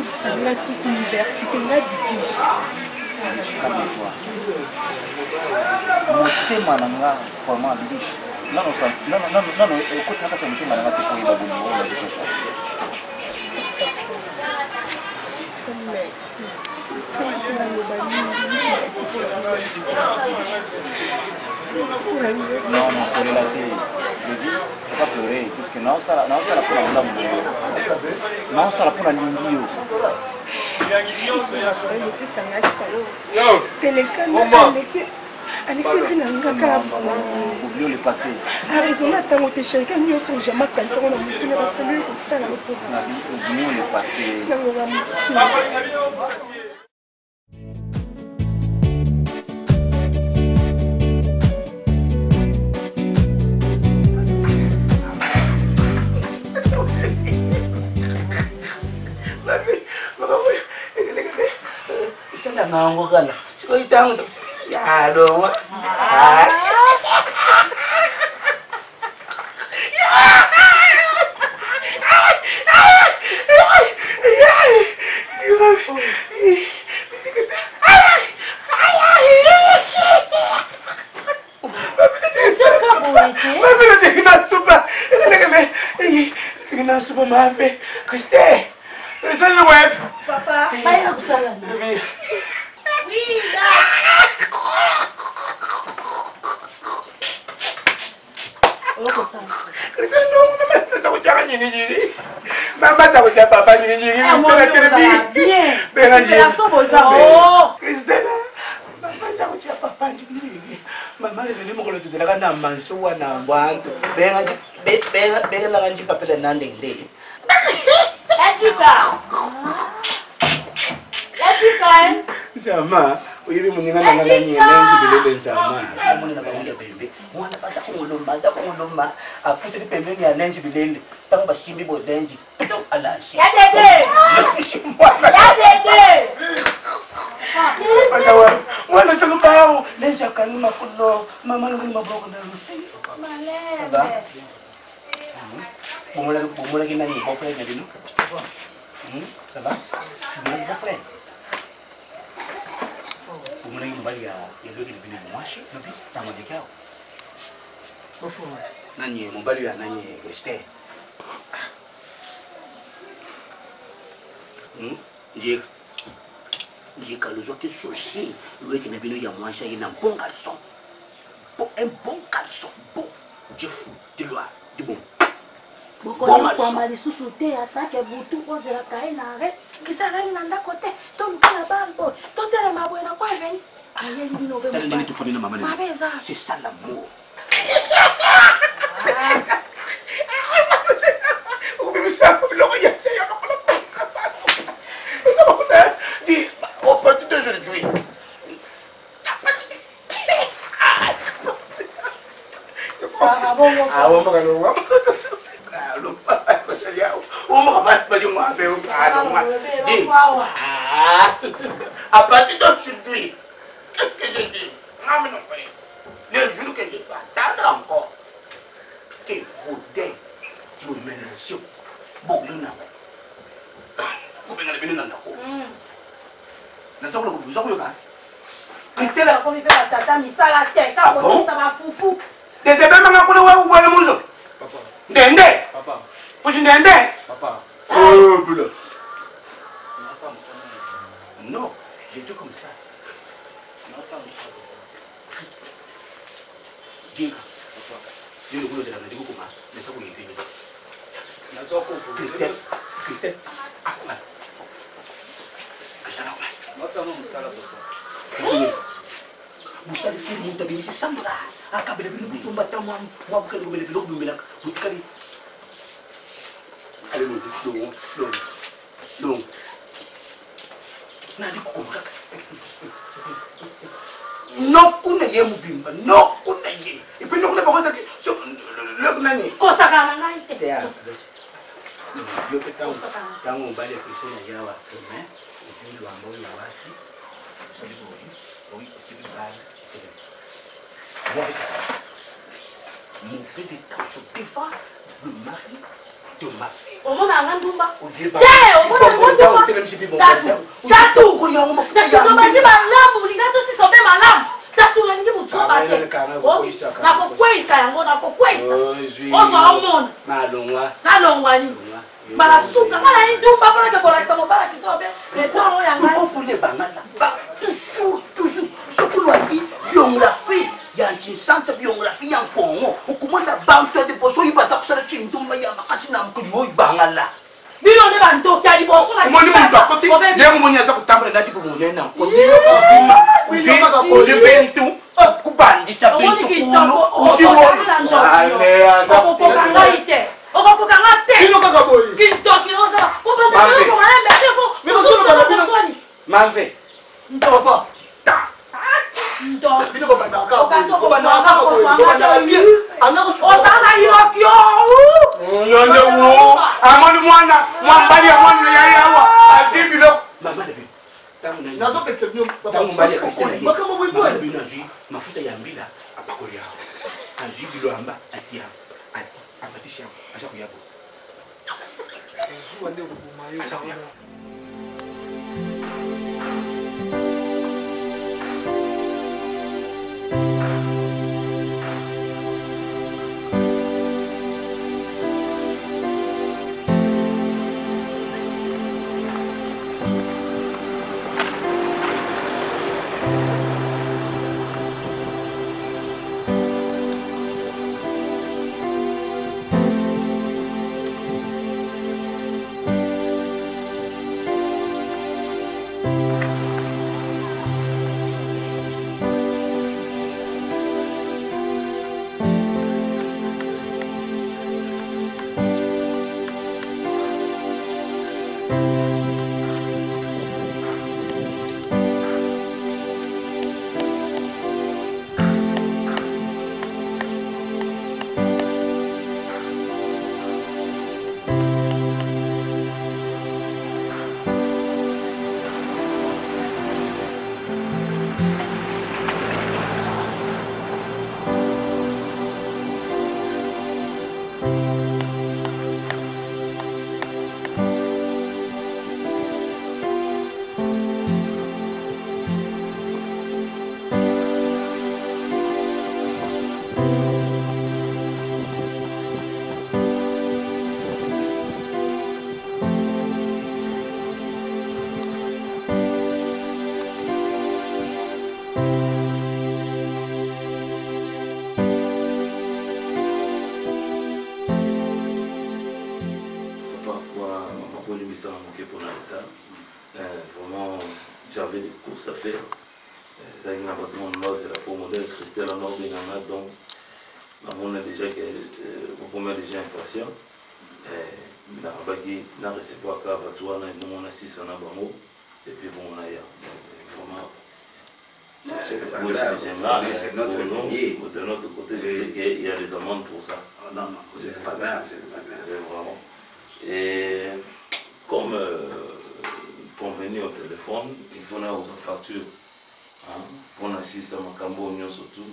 là sous l'université, là du riche. Calme-toi. Motema nanga vraiment bibiche. Non, écoute ça quand tu motema nanga tu peux y aller au ça. Merci. Non, pour relater, je dis, faut pas pleurer, puisque non, ça la pour la blague. Non, ça la pour la lingio. Alexis vi na ngaka oublions le passé. a raison na tango te cheka nyonso jamais kanisa na mutu na bafamille kosala lokola Oublions le passé. nango ba mutu Nango kala. Siko itang ya dong. Papa, vaya a usarla. Mama tak ucap papa nyinyi Christella terbi. Benganji. Christella. Mama tak ucap papa nyinyi. Mama lezi mo kolo tuzela kana mansuwa na bantu. Benganji bela kanji kapela nande nde. Ejika. Sama, uyibi muninga nangala nyenenji bilele sama. Mwana bawiya bembe. Mwana pasa kunguluma. Akuti ni pembeni ya nenji bilele. Tangu bashimbi bo nenji. Alashi. Ya dede. Mwana tulubao. Nenji akaluma kulo. Mama nungini mabroko na Malebe. Bumula kina ni boyfriend na dinu. Saba? Bumula boyfriend. Bumula mbali ya logi ni binu mwashi, lobi tango dikao. Nani mbali ya nani Christelle. Ndiye kaluzwa ki souci, lui qui n'a binu ya mwashi il a un bon garçon. Un bon garçon, bon. Dieu du loi, du bon. Bokoni kwa malisusu te asake butu ozela kai na re kisarani na ndako te to lukala bango to tele mabwe na kwa veni ayeli bino be Dale nini tufanye na mama nini? Mabeza. C'est ça l'amour. Ubimisa biloko ya saya bakolo. Di opportunité aujourd'hui. À partir d'aujourd'hui, qu'est-ce que je dis? Le jour que je dois attendre encore, que vous donnez vous ménagez beaucoup de temps. Vous venez de venir dans le cours. Nous sommes là, vous êtes Christella, comme il fait la tata, misala te, quand vous ça va foufou. T'es bien maintenant qu'on a ouvert le museau. Papa. Ndende. Papa. Push ndende. Papa. Oh, bula. Non, je dis comme ça. Dis. Papa. Dis le boulot de la main, dis comment. Mais ça vous l'aider. Christelle. Christelle. Ah, ouais. Busali firi muta bini sambra akabele bini busumba tamam wa bukali bele bele bele butkari ale no nani kukumbuka no kuna ye mubimba no kuna ye ipendo kuna bakoza ki so le nani kosa kana ngaite te ya yo petang tango mbali ya Christina yawa mais ujui wa mbao ya watu sabi ko oui c'est bien. Mon fils est dans ce devant le mari de ma fille. Au monde à Randumba. Aux yeux bas. Au monde à Randumba. Tatou. Malamu, lingato si sobe malamu. Tatou la ningi mutso bate. Nakokweisa yango nakokweisa. Ozo omona. Nalongwa ni. Bala suka kala indumba pona ke kolakisa mobala kisobe. Letoro yanga. Pourquoi vous les bangala? Toujours. Ce que l'on dit, biographie. Yanchisansa biographie en Congo. Ukumana banto de boso ibasa kusala chindumba ya makasi na mkuyo ibangala. Bino ne bandoki ali boso na. Umoni muntu akoti. Yemu mwenye za kutambula ndati kumunena. Kodiro ozima. Uzi bentu. Kuba bandisa bintu kulu okokokanga ite okokokanga te bino kaka boye kintoki ozala obandakokokanga mbete fo mosuusana koswanisa mave papa ozala yokio yonde wo amoni mwana mwambali ya mwana yayawa azibilo nazopekisa bino bino azwi mafuta ya mbila apakoli yao azwi bilo amba atia abatisi yao aza kuyabo aza kuyabo Vraiment, j'avais des courses à faire. C'est un appartement de c'est la peau modèle Christelle en ordre donc on a déjà vous déjà impatient. Na bagi na recevoir ka batua na on a 6 na bango et puis bon on a vraiment c'est pas grave, c'est notre pays. De notre côté, je sais qu'il y a des amendes pour ça. Non, non, c'est pas grave, c'est pas grave. Vraiment. Et comme convenu au téléphone, il faut avoir une facture. Pour assister à ma cambo surtout,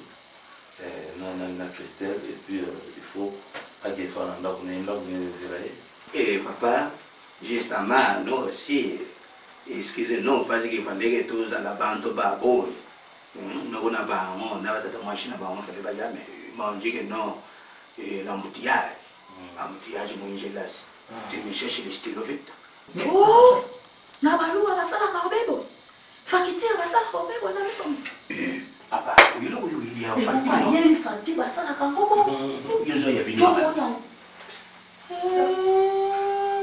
na Christelle, et puis il faut qu'il fasse un et papa, justement, nous aussi, excusez-nous, parce qu'il fallait que tous à la bande au babon. Nous avons une machine à baron, ça ne va jamais. On dit que non, l'embouteillage, tu me cherches le stylo vite. Oh, Nabalou va ça la robebo. Fakiti va ça la robebo, na mi papa, oui, il y a pas de il fati va ça la kambo. Je suis bien.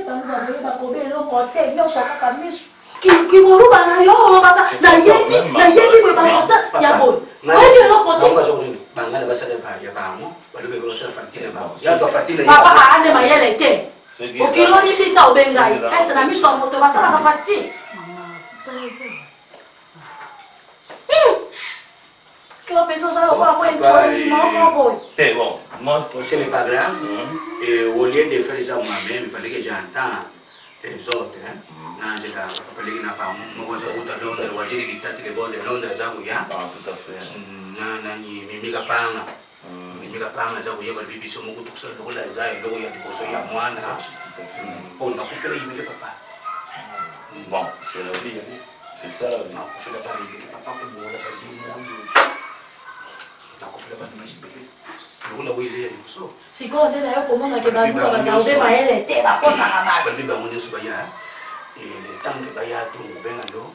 Balu ba kobe lo kote yo so kaka misu. Ki moruba na yo baka na yebi ba fata ya boy. Wewe lo kote. Bangala ba sala ba ya ba mo, balu be lo sala fatine ba. Ya so fatine ya. Papa ane ma yele te. Okilo ni bisa obengai. Esa na miso moto ba sala ka fati. C'est bon, moi ce n'est pas grave. Et au lieu de faire ça moi-même, il fallait que j'entende les autres. Non, j'ai pas pas moi je route à Londres, je vais dire que les bonnes de Londres ça vous ya. Ah tout à fait. Non, ni mimiga panga. Mimiga panga ça vous ya ba bibi so mo kutuksa lo la za lo ya dikoso ya mwana. Tout à fait. On a fait le papa. Bon, c'est la vie. C'est ça la vie. Non, je ne pas le papa pour moi la base moi. Siko ndena yo komona ke bantu bazaube maele te bakosa na mali. Bali ba moni so baya et le temps que baya to benga ndo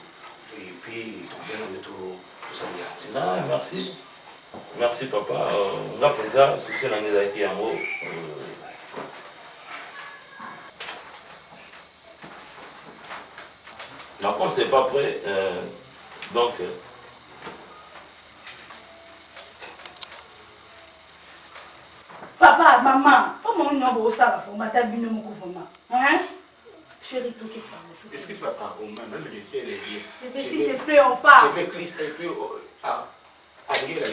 et puis to benga to salia. Ah, merci. Merci papa. On va présent souci na ngeza ki yango. Par contre, c'est pas prêt donc Papa, maman, comment on a beau ça la forme ta bino mon gouvernement. Hein? Chérie, tout qui parle. Est-ce que tu vas pas au même laisser les liens? Mais s'il te plaît, on parle. Je vais Christ et puis à Adrien là.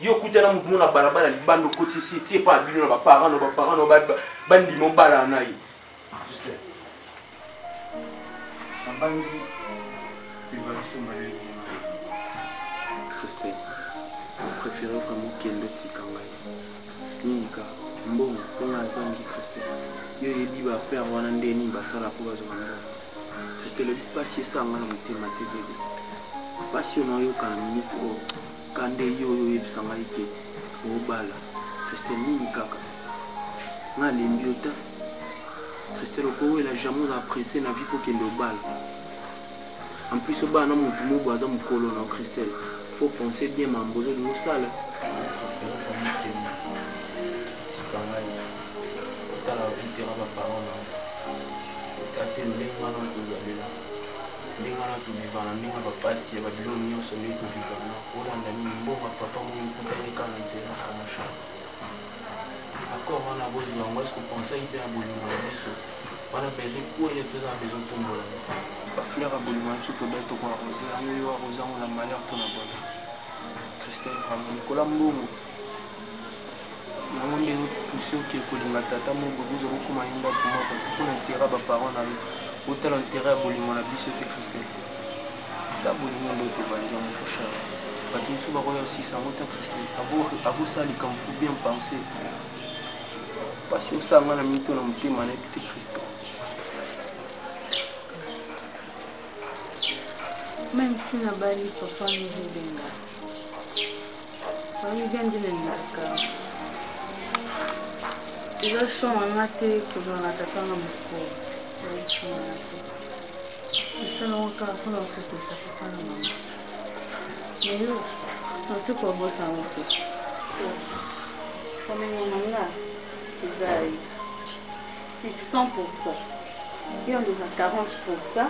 Yo kutana mutu na barabara libando koti si tie pas bino na ba parents no bandi mo bala na yi juste sambanzi évaluation malé Christé je préfère vraiment kendo tikanga nika mbongo ponga zangi Christé yo yebi ba père wana ndeni basala ko bazomanda Christé le passé sanga na mutema te bébé passion na yo kana minute kande yo yebisanga ike obala Christé nini kaka nga lembi ota Christé loko la jamais apprécié na vie pour kende obala en plus obala na mutu mobo aza mukolo na Christé faut penser bien mambozo de mosala sikangai otala vitera ba parole otate ndenga na tozabela ndenga na tobivana ndenga bapasi ya babilo nyonso nde tobivana olanda nini mbongo papa moni kutani kana nzela famasha akor wana bozwa yango eske opensa ibe ya bolingo na biso wana besoin kuele toza na besoin tombola bafleur ya bolingo na biso tobe tokoarose yango yo arose yango na manière to na bona Christelle vraiment nikola mbongo yango nde pousse oke kolinga tata moko boza kokoma ye ndako moko mpona intérêt baparent na yo otala intérêt ya bolingo na biso te Christelle ta bolingo nde tobandi yango pochar bato mosusu bakoya osisa yango te Christelle avosala likambo fu bien pensé pasi osanga na mito na motema na yebi te Christelle même si nabali papa nozobenga bamibia nde nalingaka eza shomanga te kozala na tata na mokolo shomanga te esalanga kaka mpona kosepelisa papa na mama meyo noti kobosango te komengo nanga eza 600%. Et on doit 40%.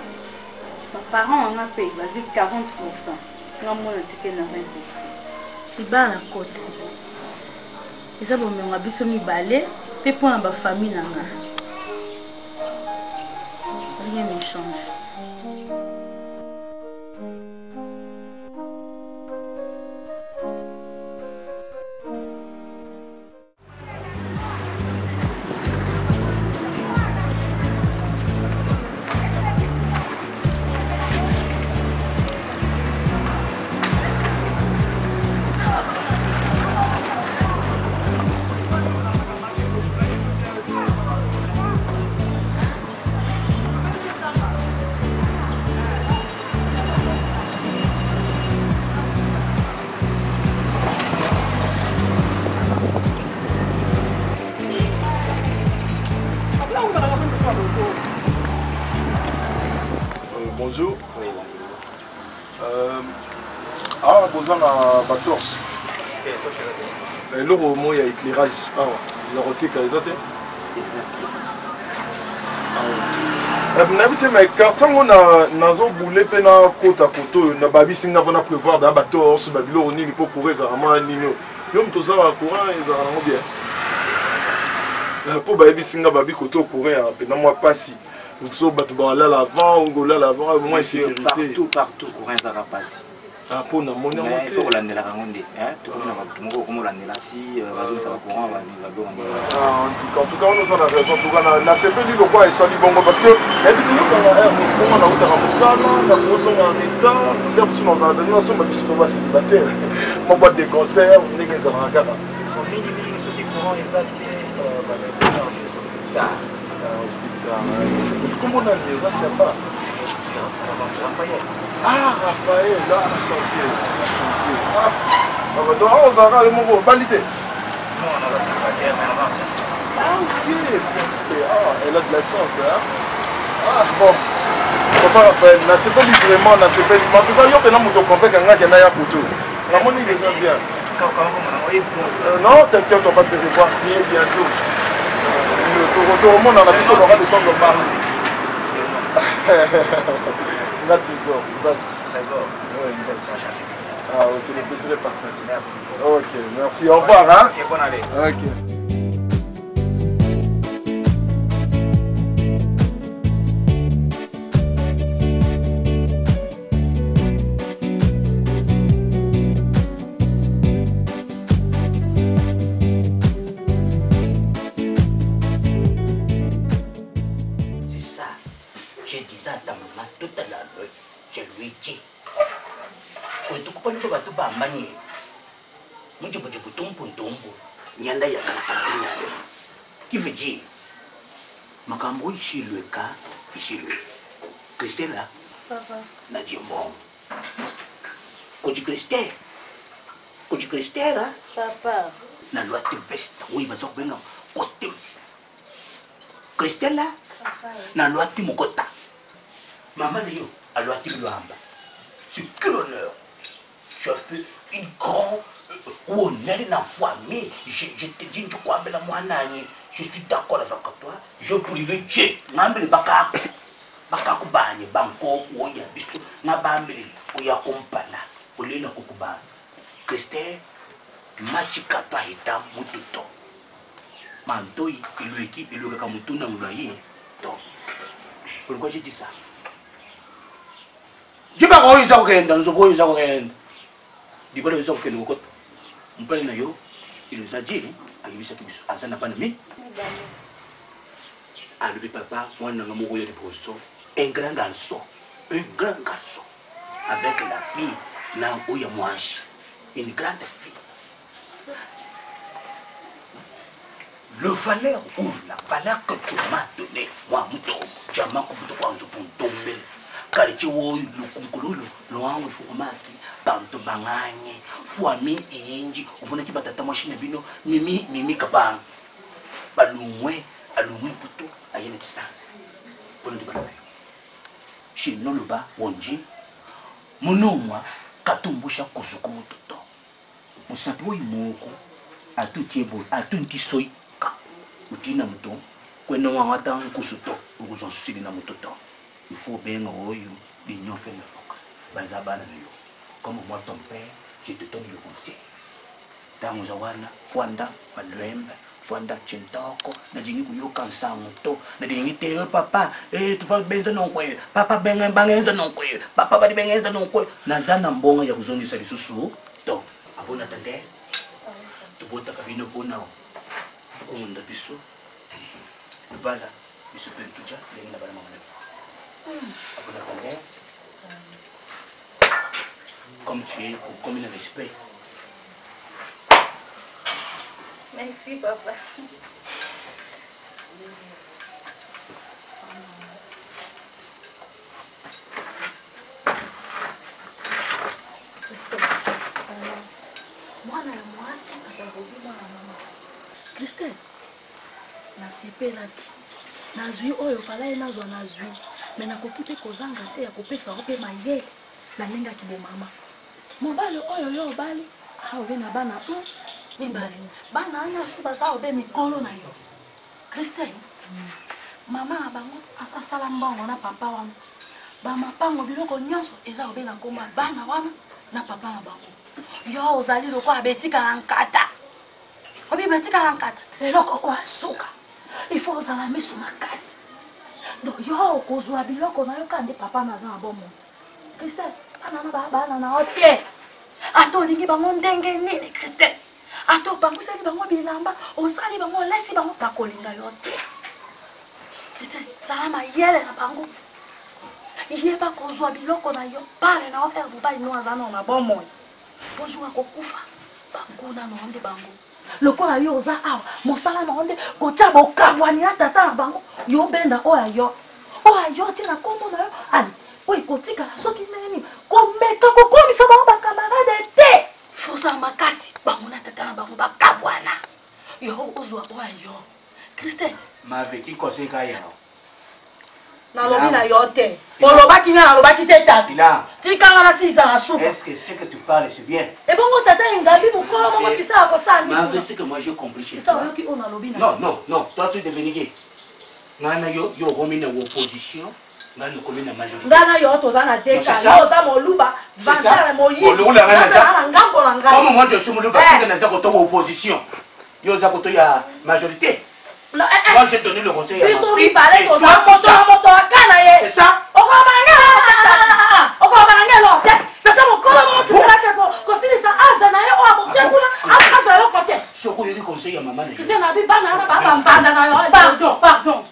Mes parents ont payé 40%. Et on a ticket 20%. Il y a un code. Et ça, on a besoin de balai. Et pour la famille, rien ne change. Ah, besoin de torche. Et là, au moins, il y a éclairage. Ah, il y a roté quand ils ont été. Mais quand on a boulé pena côte à côte, na babi singa vona prévoir da bator sur babilo oni ni pour courir zarama nino. Yo mtoza wa courant et zarama bien. Pour babi singa babi côté courir pena moi passi. Nous sommes battu là l'avant, on gola l'avant, au moins sécurité. Partout courir zarama passi. Ah pour na monnaie monter. Il faut l'année la rangonde. Tout le monde comme l'année là ti vas-y ça va courant va venir. En tout cas on a raison tout cas la CP dit le quoi et ça dit bongo parce que il y a des gens qui on a route à Ramosana, la position en état, les personnes dans la dernière sont biso ba célibataire. Mon boîte de concert, on est dans la gare. On minimum ce qui courant les alliés va les juste plus tard. Comment on a dit ça c'est pas Ah, Raphaël, là, on a chanté. Ah, donc, on a le mot validé. Non, on a la célibataire, mais on va faire ça. Ah, ok, ah, elle a de la chance, hein. Ah, bon. Papa Raphaël, c'est pas vraiment, c'est pas vraiment. En tout cas, il y a un peu de convaincre qu'il y a un couteau. La monnaie est déjà bien. Non, t'inquiète, on va se revoir bien bientôt. Au monde, on a besoin d'aura de temps de parler. La trésor, vas-y. Trésor. Oui, nous allons changer. Ah, ok, le plaisir est partagé. Merci. Ok, merci. Au revoir, hein. Ok, bonne année. Ok. Qui veut dire, Makambo ici le cas, ici le. Christelle là, n'a dit bon. Quand tu Christelle, là, papa, n'a loi de veste, oui, mais ça ben costume. Christelle là, n'a loi de mokota. Maman yo, a loi de l'amba. C'est quel honneur. Tu as fait une grande. Oh, n'allez n'a pas, mais je te dis, tu crois bien moi, je suis d'accord avec toi. Je prie le Dieu. N'amène baka bani, banco, oya, bisu, n'abambi, oya compala, olena kukuba. Christelle, machika toi eta mututo. Mantoi, il lui équipe, il lui a kamutu na mulaye. Pourquoi j'ai dit ça? Je vais pas y aller dans ce bois, je vais dis pas les hommes que nous côté. On parle de yo, il nous a dit, il ça qui a ça n'a pas nommé. Ah le papa, moi n'a pas de poisson, un grand garçon, avec la fille, n'a oya mouache, une grande fille. Le valeur ou la valeur que tu m'as donnée, moi mouton, tu as manqué de quoi pour tomber. Car tu vois le concolo, le hango fumaki. Bantu banganye fuami inji ubona ki batata machine bino mimi kabang balumwe alumwe puto ayene distance bono dibala shino loba wonji monomwa katumbusha kusuku mutoto musapo imoko atutiebo atuntisoi ka utina muto kweno wata nkusuto ukuzon susili na mutoto il faut bien oyo l'union fait le foc bazabana yo. Comme moi ton père, je te donne le conseil. Dans Zawana, Fwanda, Maluembe, Fwanda, Chintoko, Nadini Kuyoka, Santo, Nadini Teo, papa, tu vas benza non quoi, papa benza non quoi, papa va benza non quoi, Nazana Mbonga Yakuzoni Salisusu, donc, abona tante, tu bota cabino bona, on a biso, le bala, il se peut tout déjà, il y a la bala maman. Abona tante. Comme tu es, comme un respect. Merci, papa. Mwana ya mwasi azalobi mwana mama. Christelle, nasepelaki. Nazwi oyo falaye nazwa nazwi. Me nakoki mpe kozanga te ya kopesa ope mayele na ndenge ya kibomama. mobali oyo yo obali aobe na bana mibale bana nyonso baza obe mikolo na yo Christelle mama na bango asala mbongo na papa wana bamapango biloko nyonso eza obe na ngoma bana wana na papa na bango yo ozali lokola betikala nkata obi betikala nkata eloko oyo asuka ifo ozala miso makasi donc yo okozwa biloko na yo kande papa naza na bomo Christelle bana na ote ato olingi bango ndenge nini Christelle ato banguseli bango bilamba osali bango olesi bango bakolinga yo te Christelle zala mayele na bango yeba kozwa biloko na yo pale na opere mobali no aza na bomoi bonjour kokufa bakuna na onde bango lokola yo oza awa mosala na onde kotia bokabwani na tata na bango yo benda oyo tina kombo na yo ali oyo kotikala soki nini komeka kokomisa bango bakamarade te fosa makasi bango na tata na bango bakabwana yo ozwa oyo Christelle maveki conseil kaya nalobi na yo te olobaki nga nalobaki te tatu tikanga na tisa na soupe. Est-ce que ce que tu parles c'est bien? Et bon tata engabi mokolo moko kisa akosani mais c'est que moi j'ai compris chez toi non toi tu devenir gay ngana yo remis na opposition ngana komi na majorité ngana yo toza na deka yo za moluba vantala moyi na ngambo na ngai comme moi je suis moluba c'est que na za koto opposition yo za koto ya majorité. Moi j'ai donné le conseil à ma fille. C'est ça? Pardon,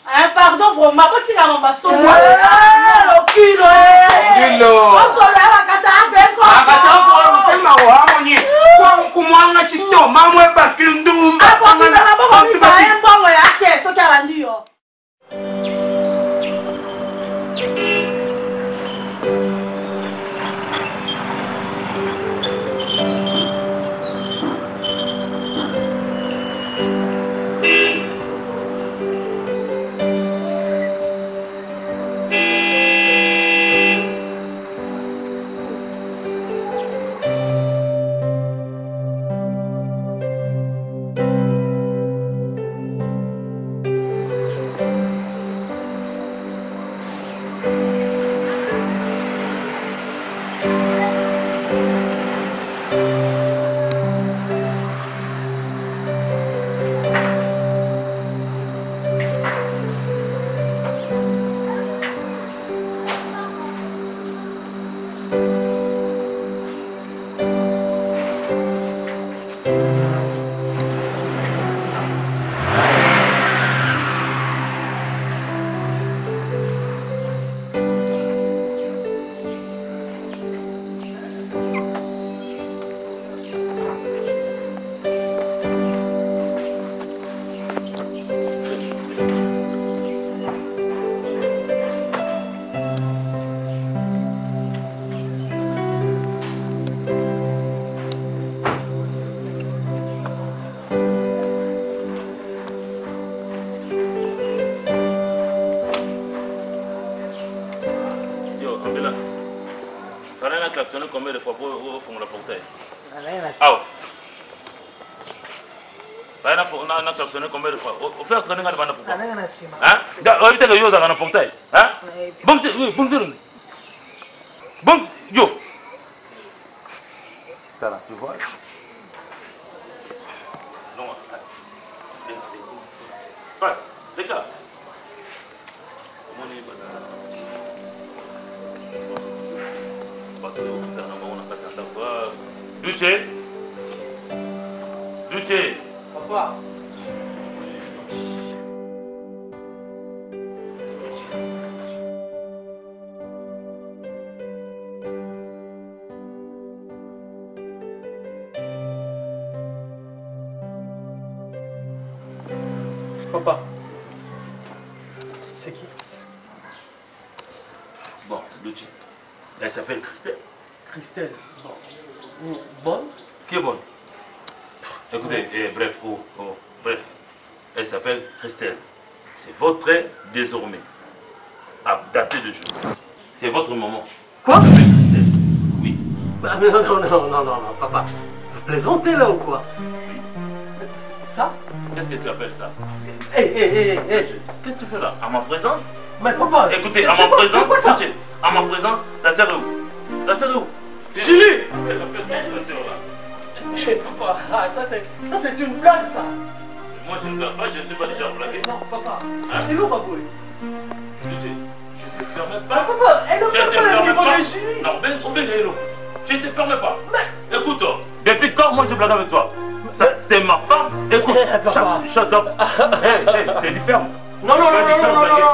vraiment, klaxonné combien de fois pour ouvrir la portail? Ah, on a klaxonné combien de fois? On fait entraîner dans la portail. Hein? On évite que yo dans la portail. Hein? Bon, bon, yo. Tara, tu vois? Non, passe, déclare. Comment on est Duce? Duce? Papa. Papa. C'est qui? Bon, Duce. Elle s'appelle Christelle. Christelle. Bonne? Qui est bonne? Écoutez, bref, bref. Elle s'appelle Christelle. C'est votre désormais. À dater de jour. C'est votre maman. Quoi? Oui. mais non, papa. Vous plaisantez là ou quoi? Ça? Qu'est-ce que tu appelles ça? Hé. Qu'est-ce que tu fais là? À ma présence? Mais papa, écoutez, à ma présence, écoutez, à ma présence, ta sœur est où? Ta sœur est où? Julie! Appelle papa, ça c'est une blague ça. Moi je ne blague pas, je ne suis pas déjà blagué. Non, papa. Hein? Et l'eau, Baboui? Je ne te permets pas. Papa, elle ne fait pas le niveau de Julie. Non, je ne te permets pas. Mais écoute, depuis quand moi je blague avec toi? C'est ma femme. Écoute, shut up. Hey, t'es du ferme. Non,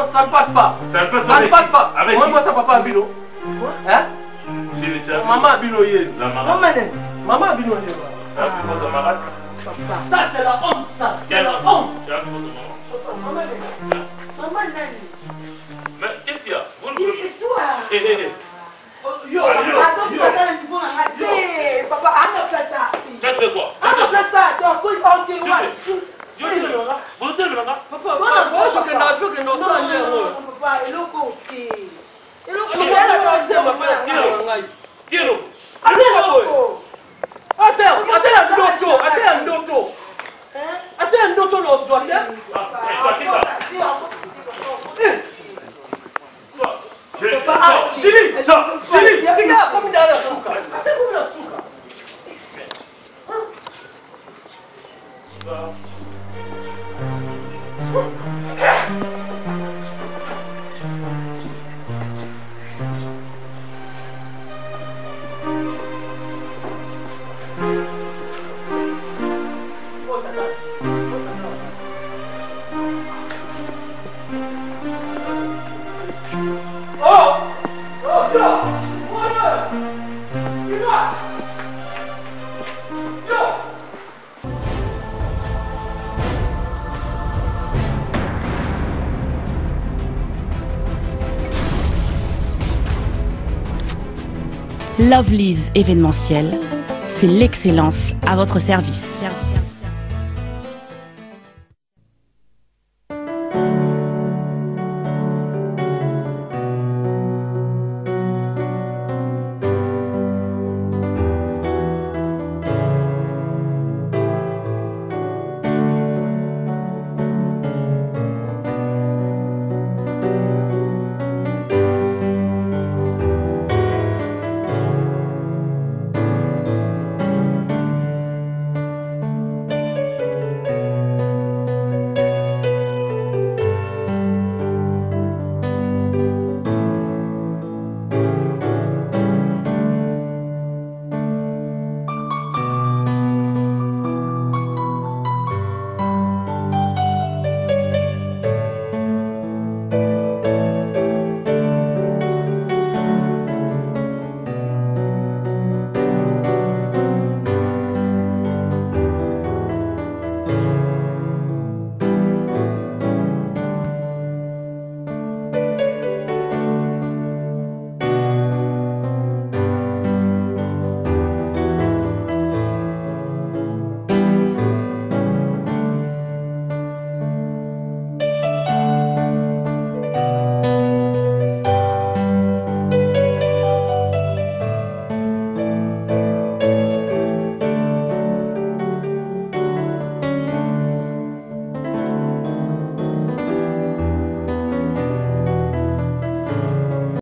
ça ne passe pas. Ça ne passe pas. Moi, moi, ça papa Abino. Hein? Maman Abino, la marade. Maman Abino, ça, c'est la honte, ça. C'est la honte. Tu as vu votre maman? Maman Nani. Mais qu'est-ce qu'il y a? Et toi? Yo. Papa, à la place ça. Tu as fait quoi? À la place ça. Donc, ok, ouais. Papa, moi je connais un peu que nous sommes papa, il est ok. Il est ok. Il est ok. Qui est là? Lovelyz événementiel, c'est l'excellence à votre service.